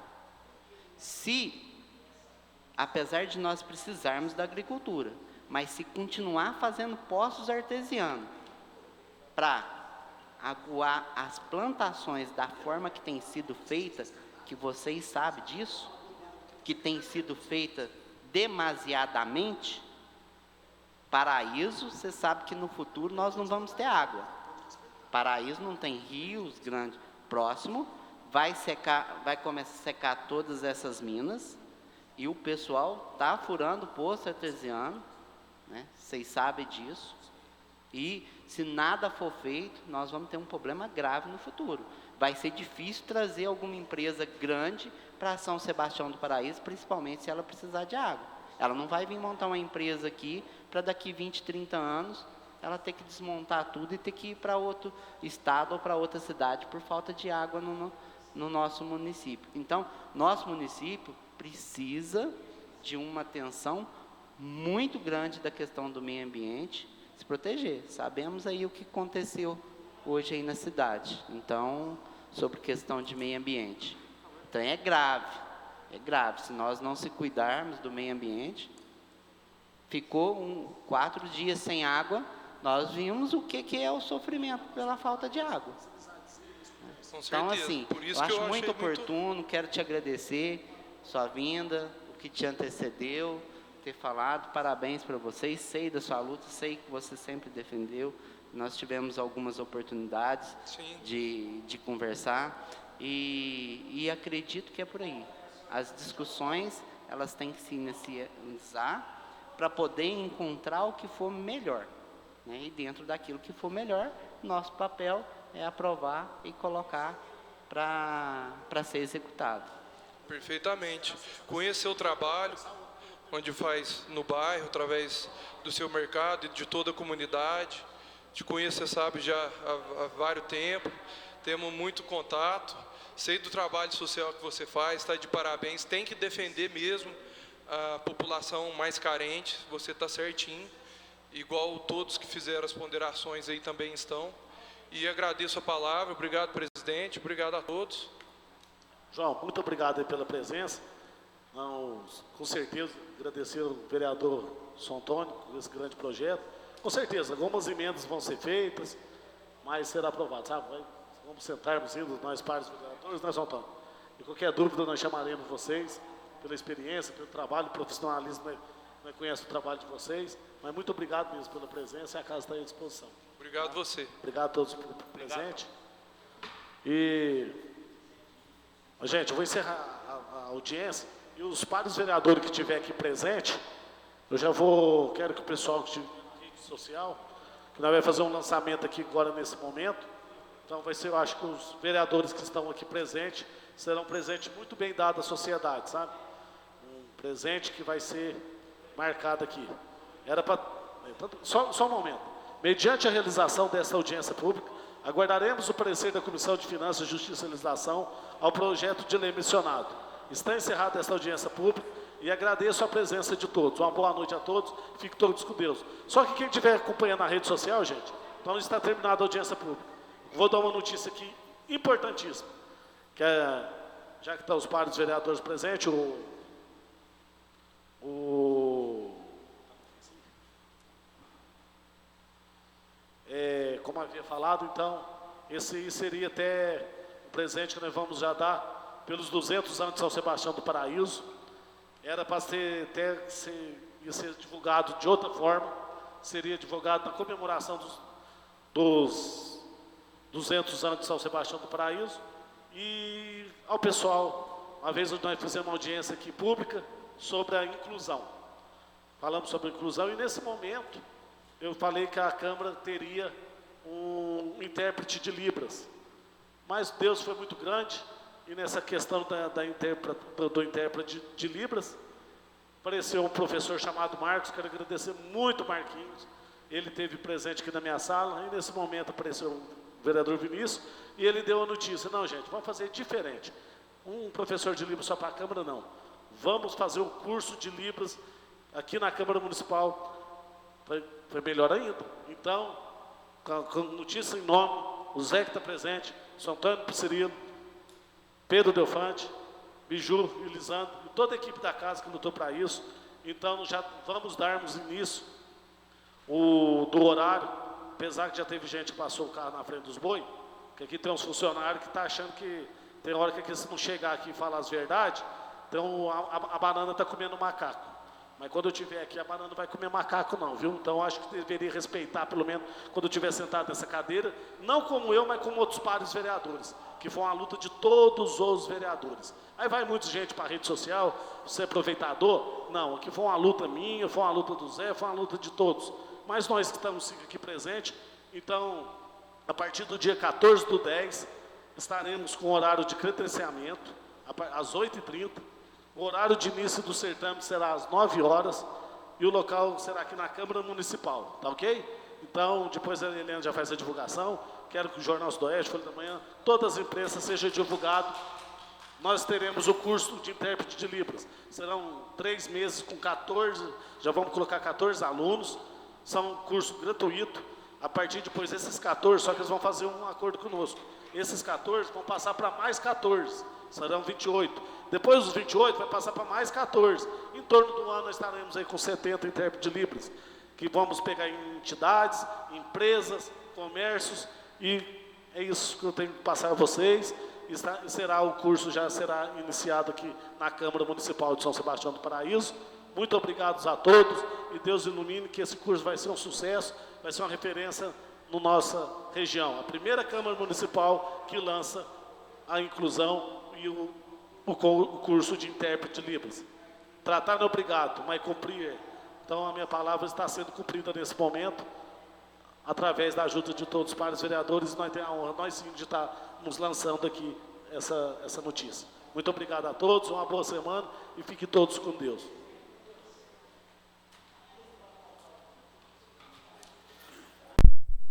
apesar de nós precisarmos da agricultura, mas se continuar fazendo poços artesianos para aguar as plantações da forma que tem sido feita, que vocês sabem disso, que tem sido feita demasiadamente, Paraíso, você sabe que no futuro nós não vamos ter água. Paraíso não tem rios grandes. Próximo, vai começar a secar todas essas minas, e o pessoal está furando poço artesiano, né? Vocês sabem disso. E se nada for feito, nós vamos ter um problema grave no futuro. Vai ser difícil trazer alguma empresa grande para São Sebastião do Paraíso, principalmente se ela precisar de água. Ela não vai vir montar uma empresa aqui para daqui 20, 30 anos ela ter que desmontar tudo e ter que ir para outro estado ou para outra cidade por falta de água no nosso município. Então, nosso município precisa de uma atenção muito grande da questão do meio ambiente, se proteger. Sabemos aí o que aconteceu hoje aí na cidade. Então, sobre questão de meio ambiente. Então, é grave. Se nós não se cuidarmos do meio ambiente, ficou 4 dias sem água, nós vimos o que é o sofrimento pela falta de água. Então, assim, eu acho muito oportuno, quero te agradecer sua vinda, o que te antecedeu, ter falado, parabéns para vocês, sei da sua luta, sei que você sempre defendeu, nós tivemos algumas oportunidades de conversar, e acredito que é por aí. As discussões, elas têm que se iniciar para poder encontrar o que for melhor, né? E dentro daquilo que for melhor, nosso papel é aprovar e colocar para ser executado.
Perfeitamente. Conhecer o trabalho, onde faz no bairro, através do seu mercado e de toda a comunidade. Te conheço, você sabe, já há vários tempos, temos muito contato. Sei do trabalho social que você faz, está de parabéns. Tem que defender mesmo a população mais carente, você está certinho, igual todos que fizeram as ponderações aí também estão. E agradeço a palavra, obrigado, presidente, obrigado a todos.
João, muito obrigado aí pela presença. Com certeza, agradecer ao vereador São Antônio por esse grande projeto. Com certeza, algumas emendas vão ser feitas, mas será aprovado, sabe? Vamos sentarmos indo, nós pares vereadores, nós Antônio. E qualquer dúvida, nós chamaremos vocês, pela experiência, pelo trabalho, profissionalismo, nós conhecemos o trabalho de vocês. Mas muito obrigado mesmo pela presença, e a casa está à disposição.
Obrigado você.
Obrigado a todos por presente. E, gente, eu vou encerrar a audiência, e os pares vereadores que estiver aqui presente, quero que o pessoal que estiver na rede social, que nós vamos fazer um lançamento aqui agora nesse momento. Então vai ser, eu acho que os vereadores que estão aqui presentes serão um presente muito bem dado à sociedade, sabe? Um presente que vai ser marcado aqui. Só um momento. Mediante a realização dessa audiência pública, aguardaremos o parecer da Comissão de Finanças, Justiça e Legislação ao projeto de lei mencionado. Está encerrada essa audiência pública e agradeço a presença de todos. Uma boa noite a todos, fiquem todos com Deus. Só que quem estiver acompanhando na rede social, gente, então está terminada a audiência pública. Vou dar uma notícia aqui importantíssima, que já que estão os pares vereadores presentes, como havia falado, então, esse aí seria até o presente que nós vamos já dar pelos 200 anos de São Sebastião do Paraíso. Era para ia ser divulgado de outra forma, seria divulgado na comemoração dos 200 anos de São Sebastião do Paraíso. E ao pessoal, uma vez nós fizemos uma audiência aqui pública sobre a inclusão. Falamos sobre a inclusão e nesse momento eu falei que a Câmara teria um intérprete de Libras. mas Deus foi muito grande, e nessa questão do intérprete de Libras, apareceu um professor chamado Marcos, quero agradecer muito Marquinhos, ele esteve presente aqui na minha sala, e nesse momento apareceu o vereador Vinícius, e ele deu a notícia, não gente, vamos fazer diferente, um professor de Libras só para a Câmara não, vamos fazer um curso de Libras aqui na Câmara Municipal, foi melhor ainda, então, com notícia em nome, o Zé que está presente, São Antônio Piscerino, Pedro Delfante, Biju e Lisandro, e toda a equipe da casa que lutou para isso. Então, já vamos darmos início do horário, apesar que já teve gente que passou o carro na frente dos boi, que aqui tem uns funcionários que estão achando que tem hora que se não chegar aqui e falar as verdades, então a banana está comendo macaco. Mas quando eu estiver aqui, a banana não vai comer macaco não, viu? Então, acho que deveria respeitar, pelo menos, quando eu estiver sentado nessa cadeira, não como eu, mas como outros pares vereadores, que foi uma luta de todos os vereadores. Aí vai muita gente para a rede social, você é aproveitador? Não, aqui foi uma luta minha, foi uma luta do Zé, foi uma luta de todos. Mas nós que estamos aqui presentes, então, a partir do dia 14/10, estaremos com horário de credenciamento, às 8h30, o horário de início do certame será às 9 horas e o local será aqui na Câmara Municipal, tá ok? Então, depois a Helena já faz a divulgação, quero que o Jornal Sudoeste, Folha da Manhã, todas as imprensas seja divulgado. Nós teremos o curso de intérprete de Libras, serão 3 meses com 14, já vamos colocar 14 alunos, são um curso gratuito, a partir depois desses 14, só que eles vão fazer um acordo conosco, esses 14 vão passar para mais 14, serão 28. Depois dos 28, vai passar para mais 14. Em torno do ano, nós estaremos aí com 70 intérpretes de Libras, que vamos pegar em entidades, empresas, comércios, e é isso que eu tenho que passar a vocês. E será o curso, já será iniciado aqui na Câmara Municipal de São Sebastião do Paraíso. Muito obrigado a todos, e Deus ilumine que esse curso vai ser um sucesso, vai ser uma referência na nossa região. A primeira Câmara Municipal que lança a inclusão e o curso de intérprete de Libras. Tratar não é obrigado, mas cumprir é. Então, a minha palavra está sendo cumprida nesse momento, através da ajuda de todos os pares vereadores, nós temos a honra, nós sim, de estar nos lançando aqui essa notícia. Muito obrigado a todos, uma boa semana e fiquem todos com Deus.